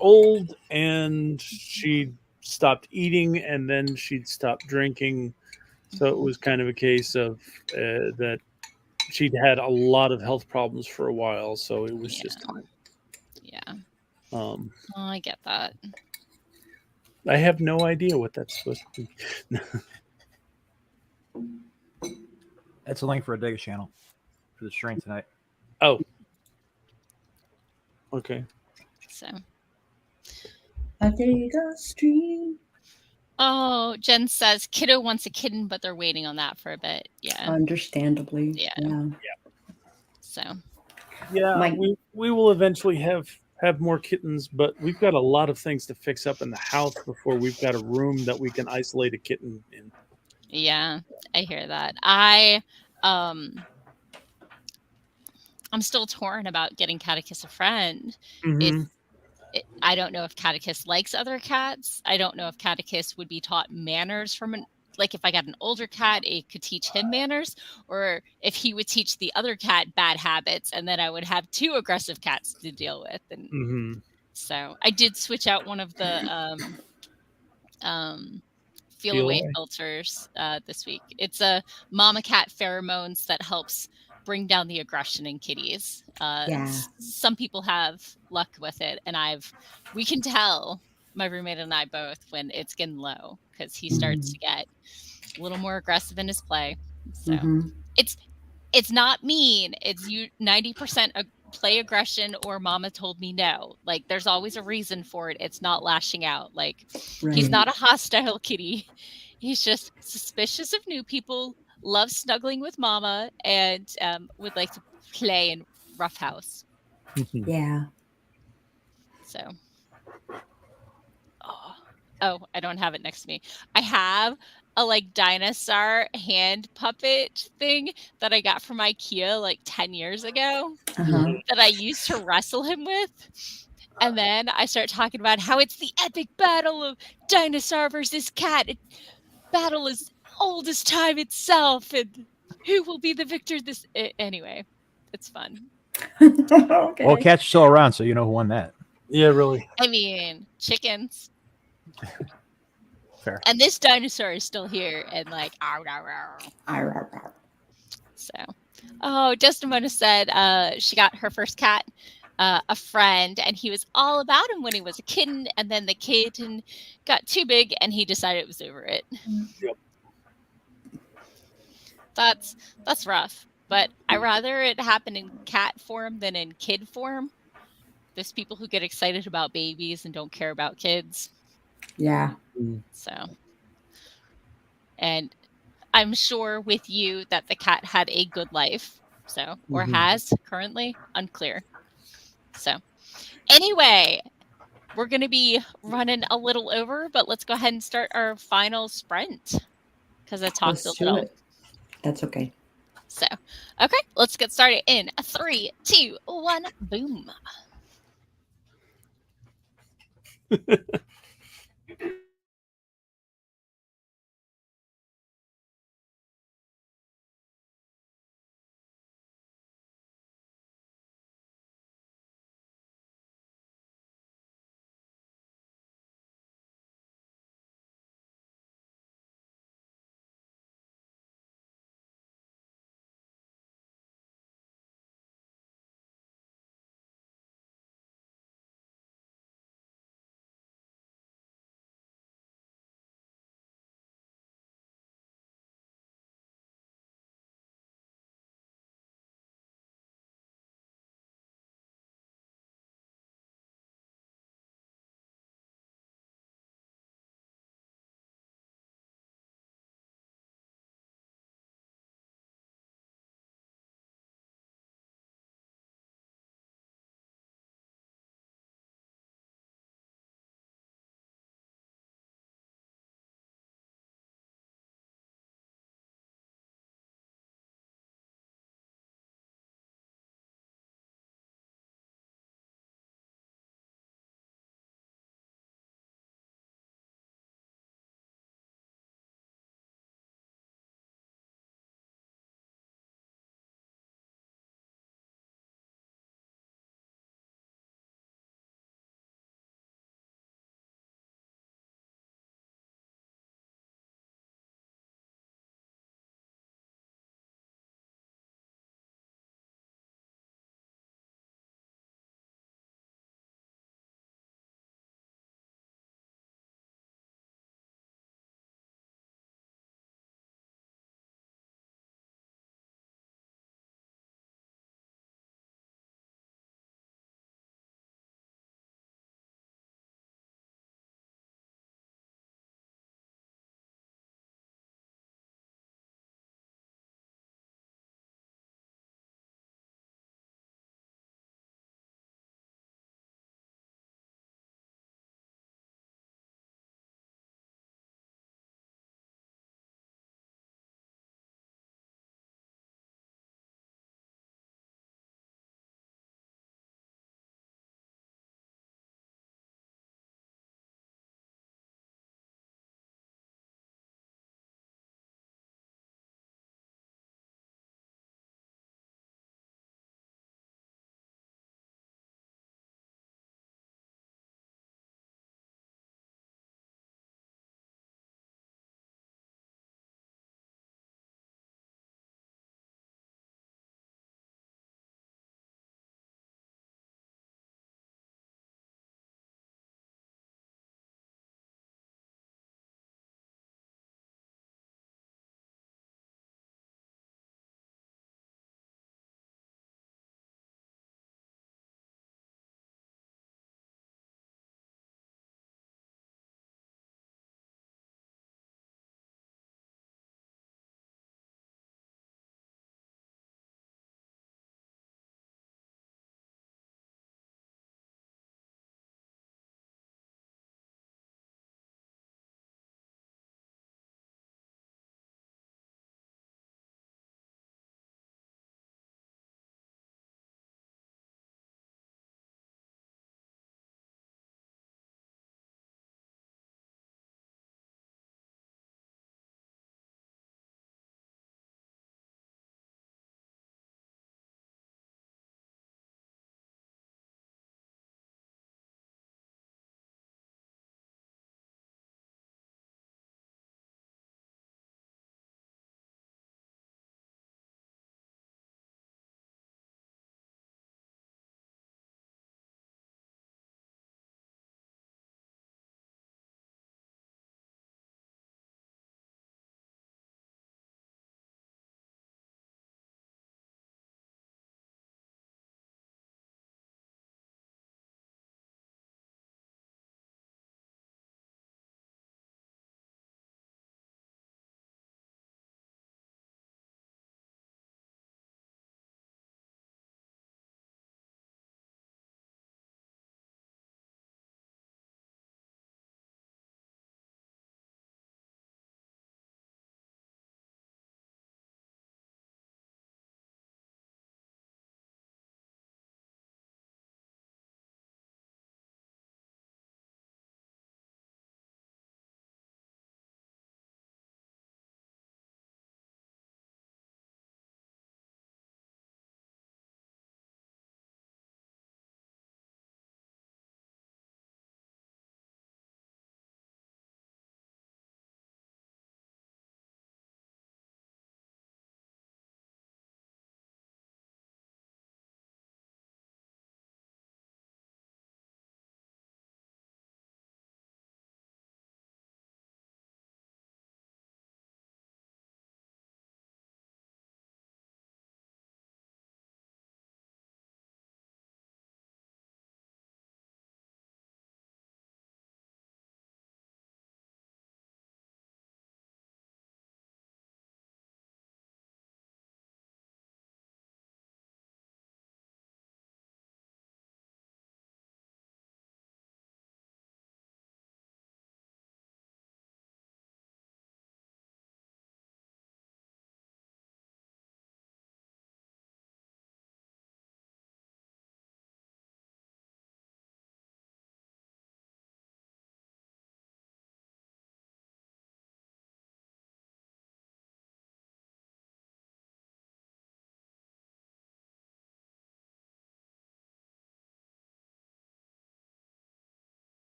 old, and she stopped eating, and then she'd stopped drinking. So it was kind of a case of that she'd had a lot of health problems for a while. So it was yeah, just time. yeah. Um, Oh, I get that. I have no idea what that's supposed to be. That's a link for a Dega channel for the stream tonight. Oh, okay. So, A Data stream. oh, Jen says kiddo wants a kitten, but they're waiting on that for a bit. Yeah. Understandably. Yeah. Yeah. So, Yeah, My- we will eventually have more kittens, but we've got a lot of things to fix up in the house before we've got a room that we can isolate a kitten in. yeah, I hear that. I'm still torn about getting Catticus a friend. Mhm. I don't know if Catticus likes other cats. I don't know if Catticus would be taught manners from like if I got an older cat, it could teach him manners, or if he would teach the other cat bad habits, and then I would have two aggressive cats to deal with. And Mhm. so I did switch out one of the feel Feel away away. filters this week. It's a mama cat pheromones that helps bring down the aggression in kitties. Yeah. Some people have luck with it, and we can tell, my roommate and I both, when it's getting low, because he starts to get a little more aggressive in his play. So it's not mean. It's 90% play aggression or mama told me no. Like there's always a reason for it. It's not lashing out. Like he's not a hostile kitty. He's just suspicious of new people, loves snuggling with mama, and would like to play in roughhouse. Yeah. So, oh, I don't have it next to me. I have a like dinosaur hand puppet thing that I got from IKEA like 10 years ago that I used to wrestle him with. And then I start talking about how it's the epic battle of dinosaur versus cat. Battle as old as time itself, and who will be the victor this anyway. It's fun. Okay. Well, cats are still around, so you know who won that. Yeah, really. I mean, chickens. Fair. And this dinosaur is still here and like ow, ow, ow. So, oh, Desdemona said she got her first cat, a friend, and he was all about him when he was a kitten, and then the kitten got too big, and he decided it was over it. Yep. That's rough, but I rather it happen in cat form than in kid form. There's people who get excited about babies and don't care about kids. Yeah. So, and I'm sure with you that the cat had a good life, so or has currently, unclear. So, anyway, we're going to be running a little over, but let's go ahead and start our final sprint because I talked Let's a little. do it. That's okay. So, okay, let's get started in 3, 2, 1, boom.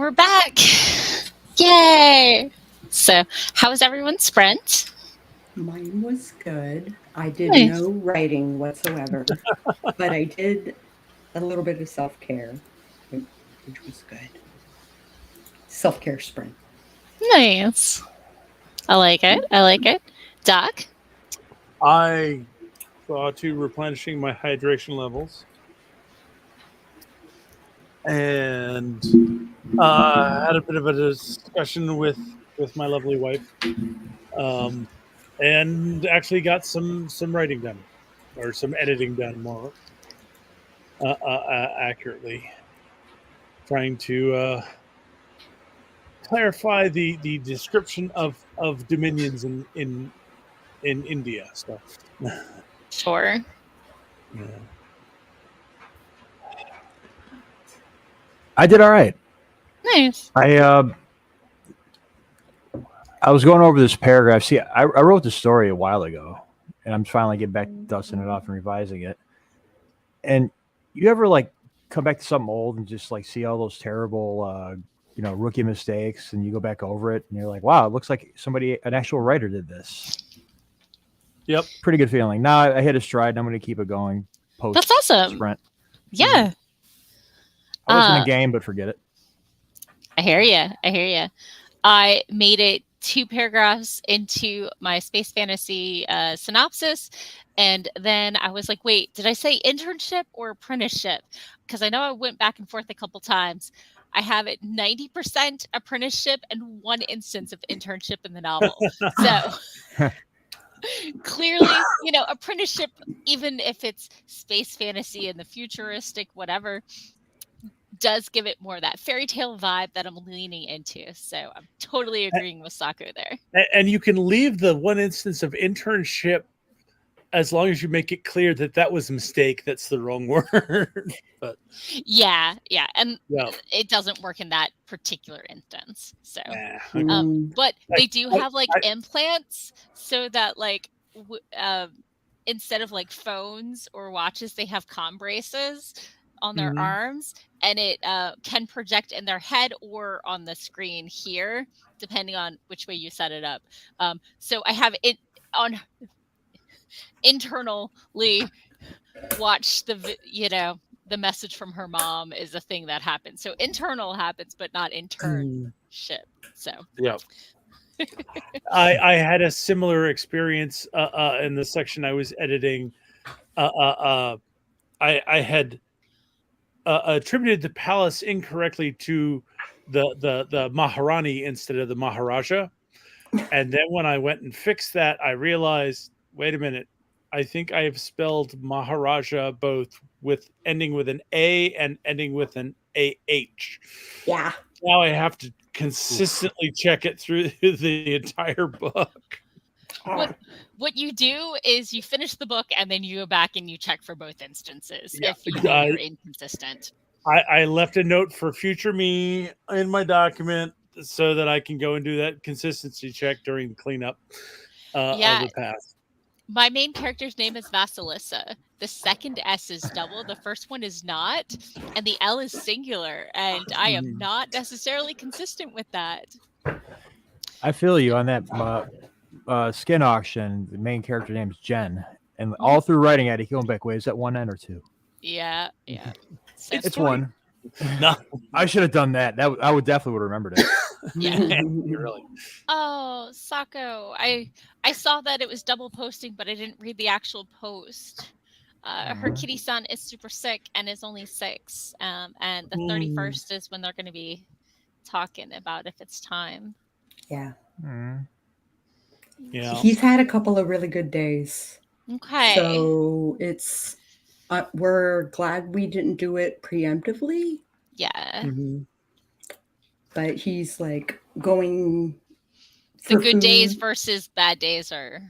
we're back. Yay! So, how was everyone's sprint? Mine was good. I did Nice. no writing whatsoever, but I did a little bit of self-care, which was good. Self-care sprint. Nice. I like it. I like it. Doc? I saw to replenishing my hydration levels. And had a bit of a discussion with my lovely wife. And actually got some writing done, or some editing done more accurately. Trying to clarify the description of dominions in India stuff. Sure. Yeah. I did all right. Nice. I was going over this paragraph. See, I wrote the story a while ago, and I'm finally getting back to dusting it off and revising it. And you ever like come back to something old and just like see all those terrible, rookie mistakes, and you go back over it, and you're like, wow, it looks like an actual writer did this. Yep. Pretty good feeling. Now I hit a stride, and I'm going to keep it going. That's awesome. Sprint. Yeah. I was in a game, but forget it. I hear you. I made it 2 paragraphs into my space fantasy synopsis, and then I was like, wait, did I say internship or apprenticeship? Because I know I went back and forth a couple times. I have it 90% apprenticeship and 1 instance of internship in the novel. So clearly, apprenticeship, even if it's space fantasy and the futuristic, whatever, does give it more of that fairy tale vibe that I'm leaning into. So I'm totally agreeing with Sako there. And you can leave the 1 instance of internship as long as you make it clear that was a mistake. That's the wrong word. But yeah. And it doesn't work in that particular instance. So, but they do have like implants so that like, instead of like phones or watches, they have comm braces on their arms, and it can project in their head or on the screen here, depending on which way you set it up. So I have it on internally watch the message from her mom is a thing that happens. So internal happens, but not internship. So yeah. I had a similar experience in the section I was editing. I had attributed the palace incorrectly to the Maharani instead of the Maharaja. And then when I went and fixed that, I realized, wait a minute, I think I have spelled Maharaja both with ending with an A and ending with an AH. Yeah. Now I have to consistently check it through the entire book. What you do is you finish the book and then you go back and you check for both instances if you're inconsistent. I left a note for future me in my document so that I can go and do that consistency check during cleanup of the past. My main character's name is Vasilissa. The second S is double. The first one is not. And the L is singular. And I am not necessarily consistent with that. I feel you on that skin auction. The main character name is Jen. And all through writing at it, going back, wait, is that 1 N or 2? Yeah. So it's 1. No, I should have done that. I would definitely have remembered it. Yeah. Really. Oh, Sako. I saw that it was double posting, but I didn't read the actual post. Her kitty-san is super sick and is only 6. And the 31st is when they're going to be talking about if it's time. Yeah. Yeah. He's had a couple of really good days. Okay. So it's we're glad we didn't do it preemptively. Yeah. But he's like going the good days versus bad days are.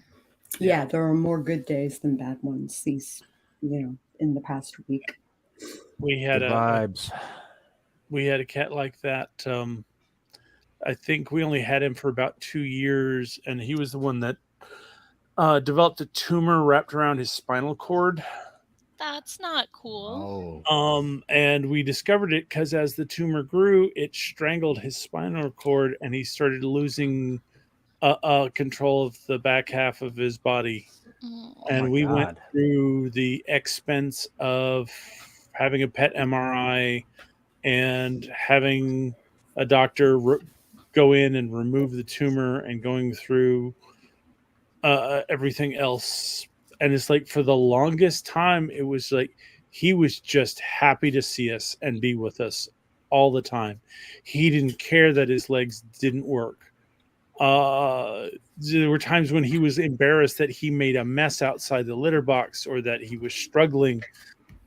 Yeah, there are more good days than bad ones these, in the past week. We had vibes. We had a cat like that. I think we only had him for about 2 years, and he was the one that developed a tumor wrapped around his spinal cord. That's not cool. Oh. And we discovered it because as the tumor grew, it strangled his spinal cord, and he started losing control of the back half of his body. Mm. And my we went God. through the expense of having a PET MRI and having a doctor go in and remove the tumor and going through everything else. And it's like for the longest time, it was like he was just happy to see us and be with us all the time. He didn't care that his legs didn't work. There were times when he was embarrassed that he made a mess outside the litter box or that he was struggling.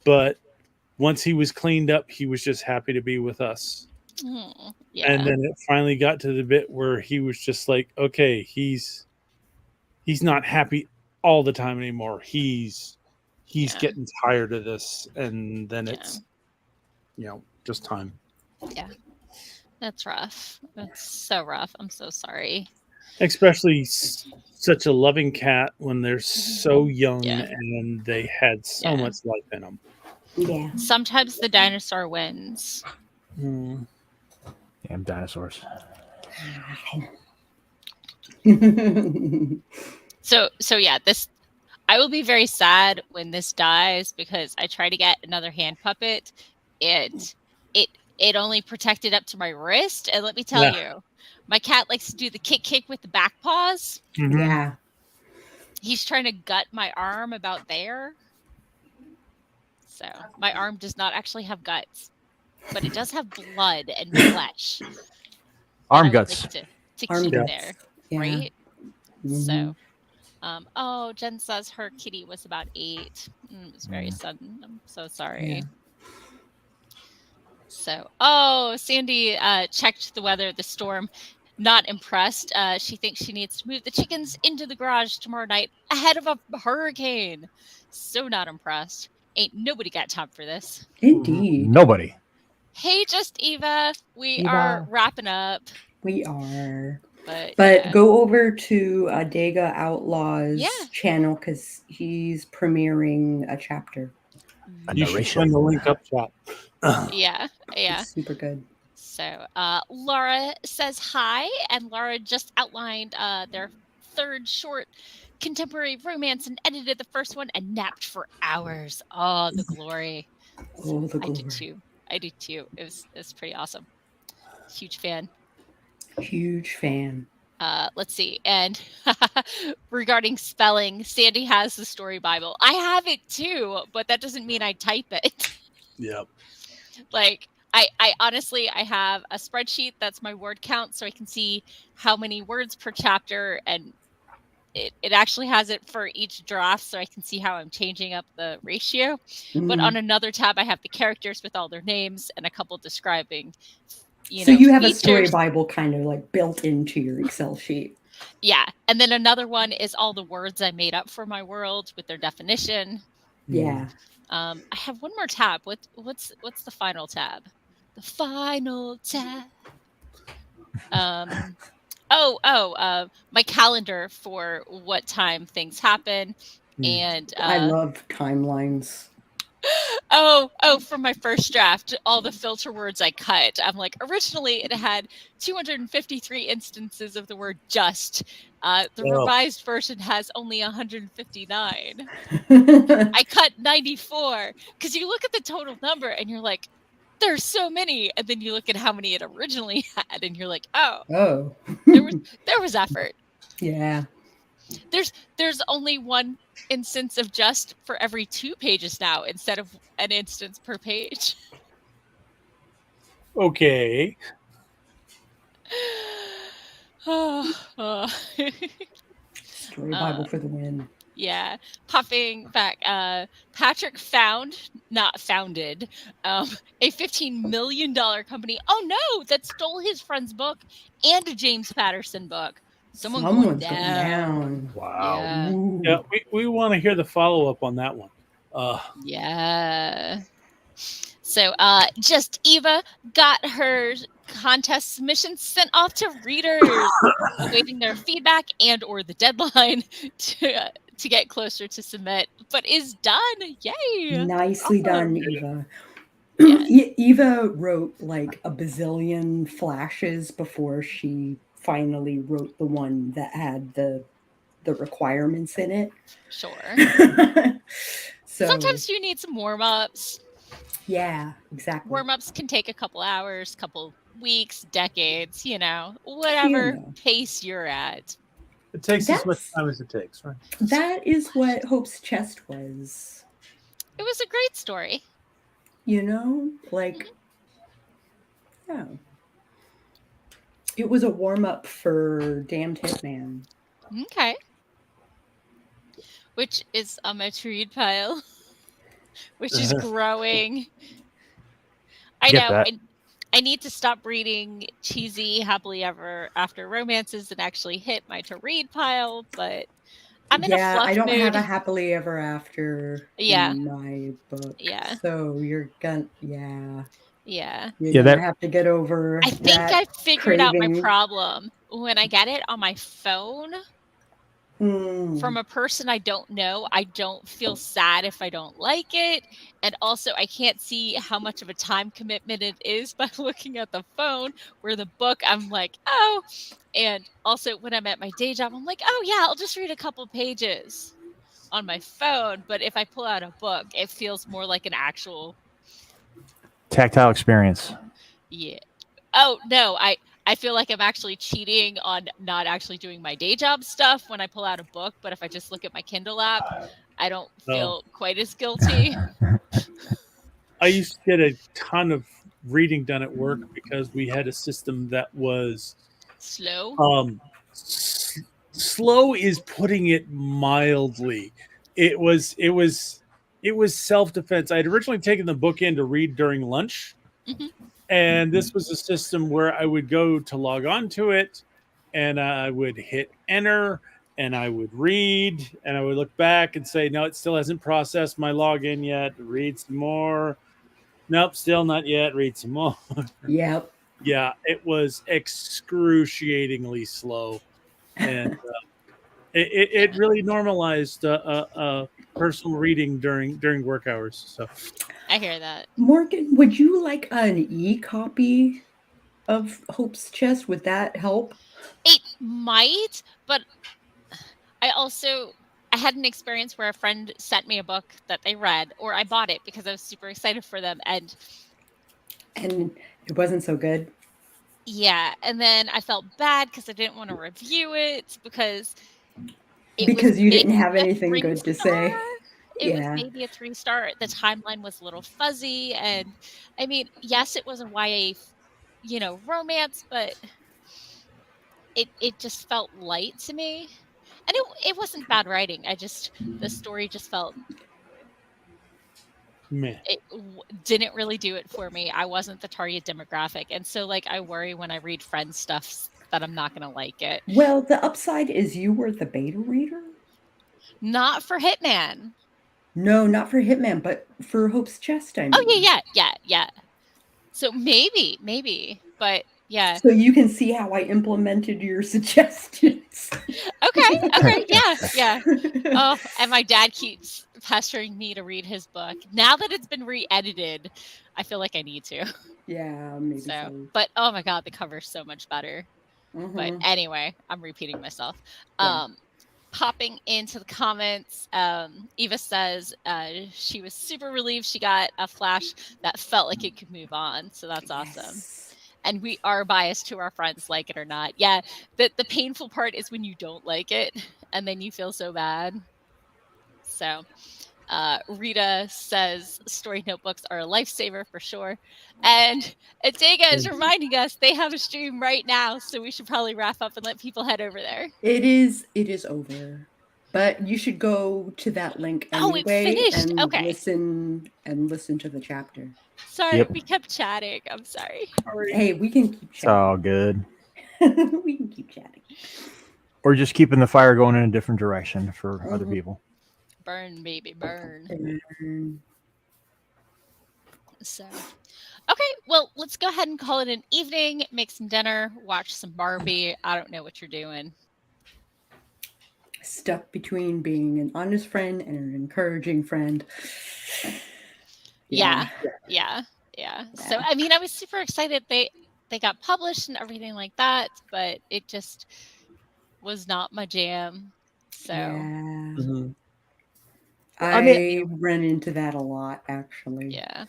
But once he was cleaned up, he was just happy to be with us. Yeah. And then it finally got to the bit where he was just like, okay, he's not happy all the time anymore. He's Yeah. getting tired of this. And then Yeah. it's, just time. Yeah. That's rough. That's so rough. I'm so sorry. Especially such a loving cat when they're so young Yeah. and they had so Yeah. much life in them. Yeah. Sometimes the dinosaur wins. Mm. Damn dinosaurs. So yeah, this I will be very sad when this dies because I tried to get another hand puppet. It only protected up to my wrist, and let me tell you, my cat likes to do the kick with the back paws. Mhm. Yeah. He's trying to gut my arm about there. So my arm does not actually have guts, but it does have blood and flesh. Arm And I would guts. like to Arm keep guts. there, Yeah. right? Mhm. So, Jen says her kitty was about 8. It was very sudden. I'm so sorry. Yeah. So, Sandy checked the weather, the storm. Not impressed. She thinks she needs to move the chickens into the garage tomorrow night ahead of a hurricane. So not impressed. Ain't nobody got time for this. Indeed. Nobody. Hey, just Eva. We Eva. are wrapping up. We are. But But go over to Dega Outlaw's Yeah. channel because he's premiering a chapter. A You should narration. send the link up chat. Yeah. It's super good. So Laura says hi, and Laura just outlined their third short contemporary romance and edited the first one and napped for hours. Oh, the glory. Oh, the I glory. did too. It was pretty awesome. Huge fan. Huge fan. Let's see. And regarding spelling, Sandy has the story Bible. I have it too, but that doesn't mean I type it. Yep. Like I honestly, I have a spreadsheet that's my word count, so I can see how many words per chapter, and it actually has it for each draft, so I can see how I'm changing up the ratio. But on another tab, I have the characters with all their names and a couple describing. So you have a features. story Bible kind of like built into your Excel sheet. Yeah, and then another one is all the words I made up for my world with their definition. Yeah. I have one more tab. What's the final tab? The final tab. My calendar for what time things happen, and I love timelines. For my first draft, all the filter words I cut. I'm like, originally it had 253 instances of the word just. The revised version has only 159. I cut 94 because you look at the total number and you're like, there's so many, and then you look at how many it originally had, and you're like, Oh. there was effort. Yeah. There's only one instance of just for every 2 pages now instead of an instance per page. Okay. Story Bible for the win. Yeah, popping back. Patrick not founded, a $15 million company. Oh no, that stole his friend's book and a James Patterson book. Someone's going down. Wow. Yeah. Yeah, we want to hear the follow up on that one. Yeah. So just Eva got her contest submissions sent off to readers, awaiting their feedback and or the deadline to to get closer to submit, but is done. Yay! Nicely done, Awesome. Eva. Yeah. Eva wrote like a bazillion flashes before she finally wrote the one that had the requirements in it. Sure. So Sometimes you need some warm-ups. yeah, exactly. Warm-ups can take a couple hours, couple weeks, decades, whatever pace you're at. It takes as much time as it takes, right? That is what Hope's Chest was. It was a great story. Like, yeah. It was a warm-up for Damned Hitman. Okay. Which is on my to read pile, which is growing. I Get know. that. I need to stop reading cheesy happily ever after romances and actually hit my to read pile, but I'm in a fluff I don't mood. have a happily ever after in my book. Yeah. So you're gonna You're gonna have to get over I think that I figured out my craving. problem. When I get it on my phone from a person I don't know, I don't feel sad if I don't like it. And also I can't see how much of a time commitment it is by looking at the phone, where the book I'm like, oh. And also when I'm at my day job, I'm like, oh yeah, I'll just read a couple pages on my phone. But if I pull out a book, it feels more like an actual tactile experience. Yeah. Oh no, I feel like I'm actually cheating on not actually doing my day job stuff when I pull out a book, but if I just look at my Kindle app, I don't feel quite as guilty. I used to get a ton of reading done at work because we had a system that was slow. Slow is putting it mildly. It was self-defense. I had originally taken the book in to read during lunch. Mm-hmm. And this was a system where I would go to log on to it and I would hit enter and I would read and I would look back and say, no, it still hasn't processed my login yet. Read some more. Nope, still not yet. Read some more. Yep. Yeah, it was excruciatingly slow. And it really normalized personal reading during work hours. So I hear that. Morgan, would you like an e-copy of Hope's Chest? Would that help? It might, but I had an experience where a friend sent me a book that they read, or I bought it because I was super excited for them, and it wasn't so good. Yeah, and then I felt bad because I didn't want to review it because you didn't have anything good to say. It was maybe a 3-star. The timeline was a little fuzzy, and I mean, yes, it was a YA, romance, but it just felt light to me, and it wasn't bad writing. The story just felt meh. It didn't really do it for me. I wasn't the target demographic, and so I worry when I read friends' stuff that I'm not going to like it. Well, the upside is you were the beta reader. Not for Hitman. No, not for Hitman, but for Hope's Chest. I mean. Oh yeah. So maybe, but yeah. So you can see how I implemented your suggestions. Okay, yeah. Oh, and my dad keeps pestering me to read his book. Now that it's been re-edited, I feel like I need to. Yeah, maybe so. But oh my god, the cover's so much better. Mm-hmm. But anyway, I'm repeating myself. Yeah. Popping into the comments, Eva says she was super relieved she got a flash that felt like it could move on. So that's awesome. And we are biased to our friends, like it or not. Yeah, the painful part is when you don't like it and then you feel so bad. So Rita says story notebooks are a lifesaver for sure. And Adega is reminding us they have a stream right now, so we should probably wrap up and let people head over there. It is over. But you should go to that link anyway. Oh, it finished. And okay. Listen to the chapter. Sorry, we kept chatting. I'm sorry. Hey, we can keep chatting. It's all good. We can keep chatting. Or just keeping the fire going in a different direction for other people. Burn, baby, burn. So, okay, well, let's go ahead and call it an evening, make some dinner, watch some Barbie. I don't know what you're doing. stuck between being an honest friend and an encouraging friend. Yeah. So I mean, I was super excited they got published and everything like that, but it just was not my jam. So Yeah. Mhm. I ran into that a lot, actually. yeah.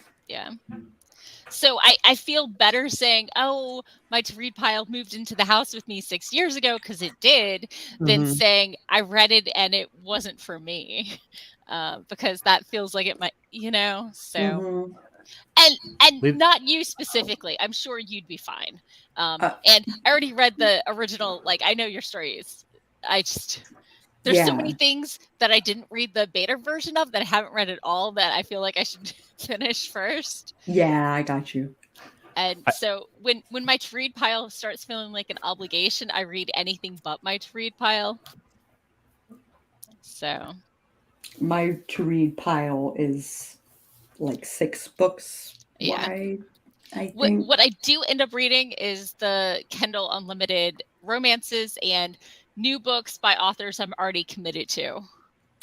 So I feel better saying, oh, my to read pile moved into the house with me 6 years ago, because it did, than Mhm. saying I read it and it wasn't for me, because that feels like it might, so. Mhm. And Leave- not you specifically. I'm sure you'd be fine. Uh, And I already read the original. Like, I know your stories. There's so many Yeah. things that I didn't read the beta version of that I haven't read at all, that I feel like I should finish first. Yeah, I got you. And so when my to read pile starts feeling like an obligation, I read anything but my to read pile. So My to read pile is like 6 books yeah. wide, I think. What I do end up reading is the Kindle Unlimited romances and new books by authors I'm already committed to.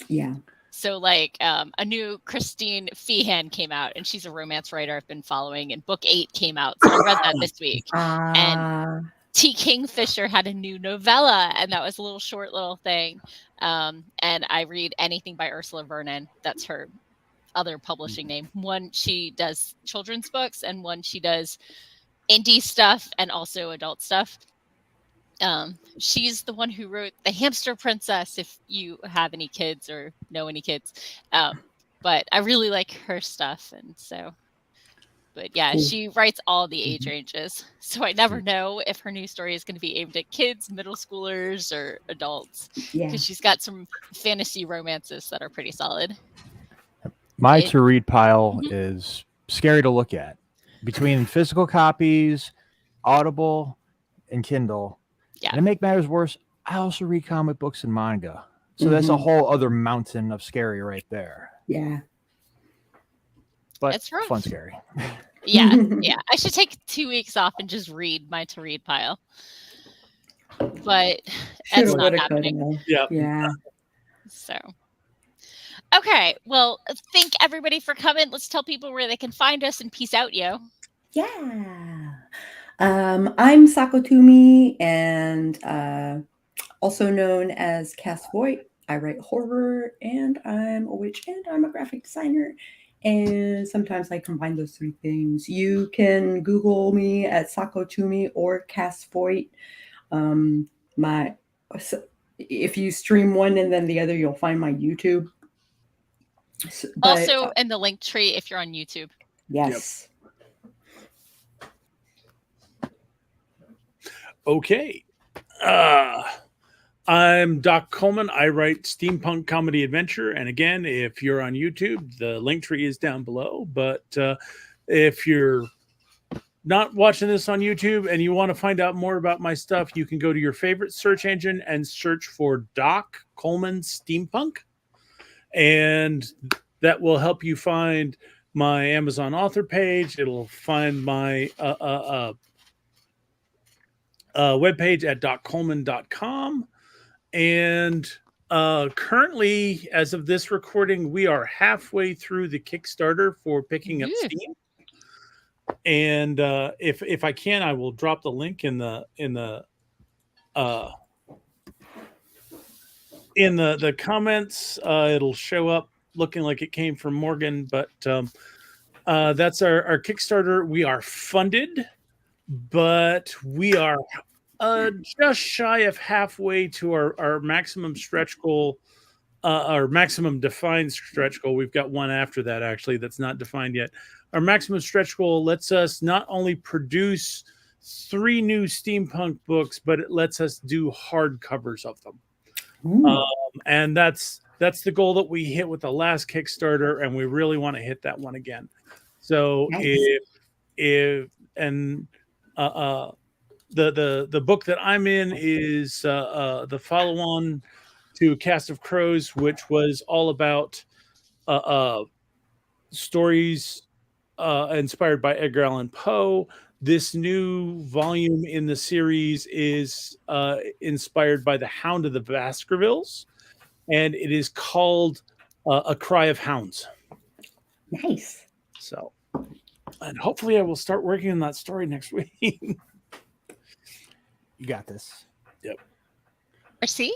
Yeah. So like a new Christine Feehan came out, and she's a romance writer I've been following, and book 8 came out. So I read that this week. And T. Kingfisher had a new novella, and that was a little short little thing. And I read anything by Ursula Vernon. That's her other publishing name. One, she does children's books, and one, she does indie stuff and also adult stuff. She's the one who wrote The Hamster Princess, if you have any kids or know any kids. But I really like her stuff. And so, but yeah, Cool. she writes all the age ranges. So I never know if her new story is going to be aimed at kids, middle schoolers, or adults. Yeah. Because she's got some fantasy romances that are pretty solid. My to read pile is scary to look at. Between physical copies, Audible, and Kindle. Yeah. And to make matters worse, I also read comic books and manga. So that's a whole other mountain of scary right there. Yeah. But It's rough. fun scary. Yeah. I should take 2 weeks off and just read my to read pile. But that's not happening. Yeah. So, okay. Well, thank everybody for coming. Let's tell people where they can find us, and peace out, yo. Yeah. I'm Sako Tumi, and also known as Voit. I write horror, and I'm a witch, and I'm a graphic designer. And sometimes I combine those 3 things. You can Google me at Sako Tumi or Voit. If you stream one and then the other, you'll find my YouTube. Also in the link tree if you're on YouTube. Yes. Yep. Okay. I'm Doc Coleman. I write steampunk comedy adventure. And again, if you're on YouTube, the link tree is down below. But if you're not watching this on YouTube and you want to find out more about my stuff, you can go to your favorite search engine and search for Doc Coleman Steampunk. And that will help you find my Amazon author page. It'll find my webpage at doccoleman.com. And currently, as of this recording, we are halfway through the Kickstarter for Picking Up Steam. And if I can, I will drop the link in the comments. It'll show up looking like it came from Morgan, but that's our Kickstarter. We are funded, but we are just shy of halfway to our maximum stretch goal, our maximum defined stretch goal. We've got one after that, actually, that's not defined yet. Our maximum stretch goal lets us not only produce 3 new steampunk books, but it lets us do hardcovers of them. And that's the goal that we hit with the last Kickstarter, and we really want to hit that one again. So nice. The book that I'm in is the follow-on to Cast of Crows, which was all about stories inspired by Edgar Allan Poe. This new volume in the series is inspired by The Hound of the Baskervilles. and it is called A Cry of Hounds. Nice. So, and hopefully I will start working on that story next week. You got this. RC?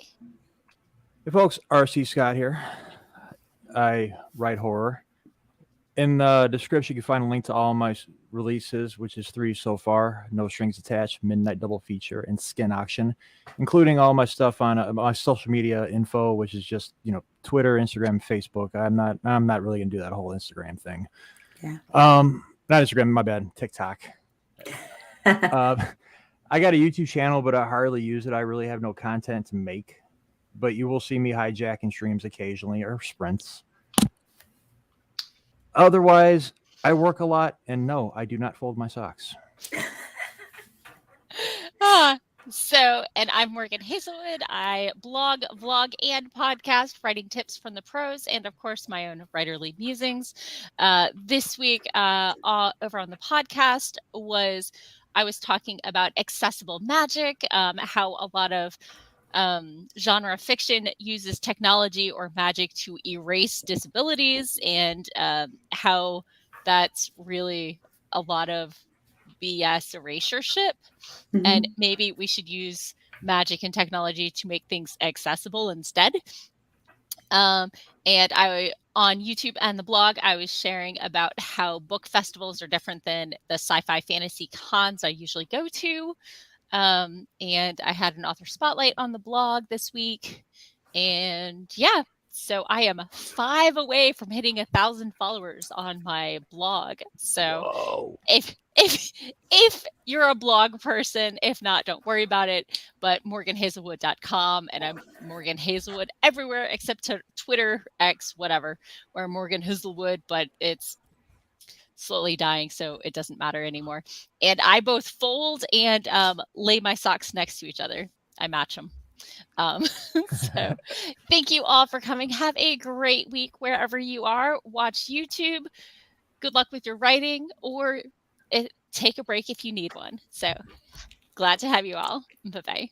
Hey folks, RC Scott here. I write horror. In the description, you can find a link to all my releases, which is 3 so far. No Strings Attached, Midnight Double Feature, and Skin Auction, including all my stuff on my social media info, which is just, Twitter, Instagram, Facebook. I'm not really gonna do that whole Instagram thing. Yeah. Not Instagram, my bad. TikTok. I got a YouTube channel, but I hardly use it. I really have no content to make. But you will see me hijacking streams occasionally or sprints. Otherwise, I work a lot, and no, I do not fold my socks. And I'm Morgan Hazelwood. I blog, vlog, and podcast, writing tips from the pros, and of course, my own Writerly Musings. This week, over on the podcast, I was talking about accessible magic, how a lot of genre fiction uses technology or magic to erase disabilities, and how that's really a lot of BS erasure-ship. Mm-hmm. And maybe we should use magic and technology to make things accessible instead. And on YouTube and the blog, I was sharing about how book festivals are different than the sci-fi fantasy cons I usually go to. And I had an author spotlight on the blog this week. And yeah, so I am 5 away from hitting 1,000 followers on my blog. So Whoa. if you're a blog person, if not, don't worry about it. But morganhazelwood.com, and I'm Morgan Hazelwood everywhere except to Twitter, X, whatever, or Morgan Hazelwood, but it's slowly dying, so it doesn't matter anymore. And I both fold and lay my socks next to each other. I match them. So thank you all for coming. Have a great week wherever you are. Watch YouTube. Good luck with your writing, or take a break if you need one. So glad to have you all. Bye-bye.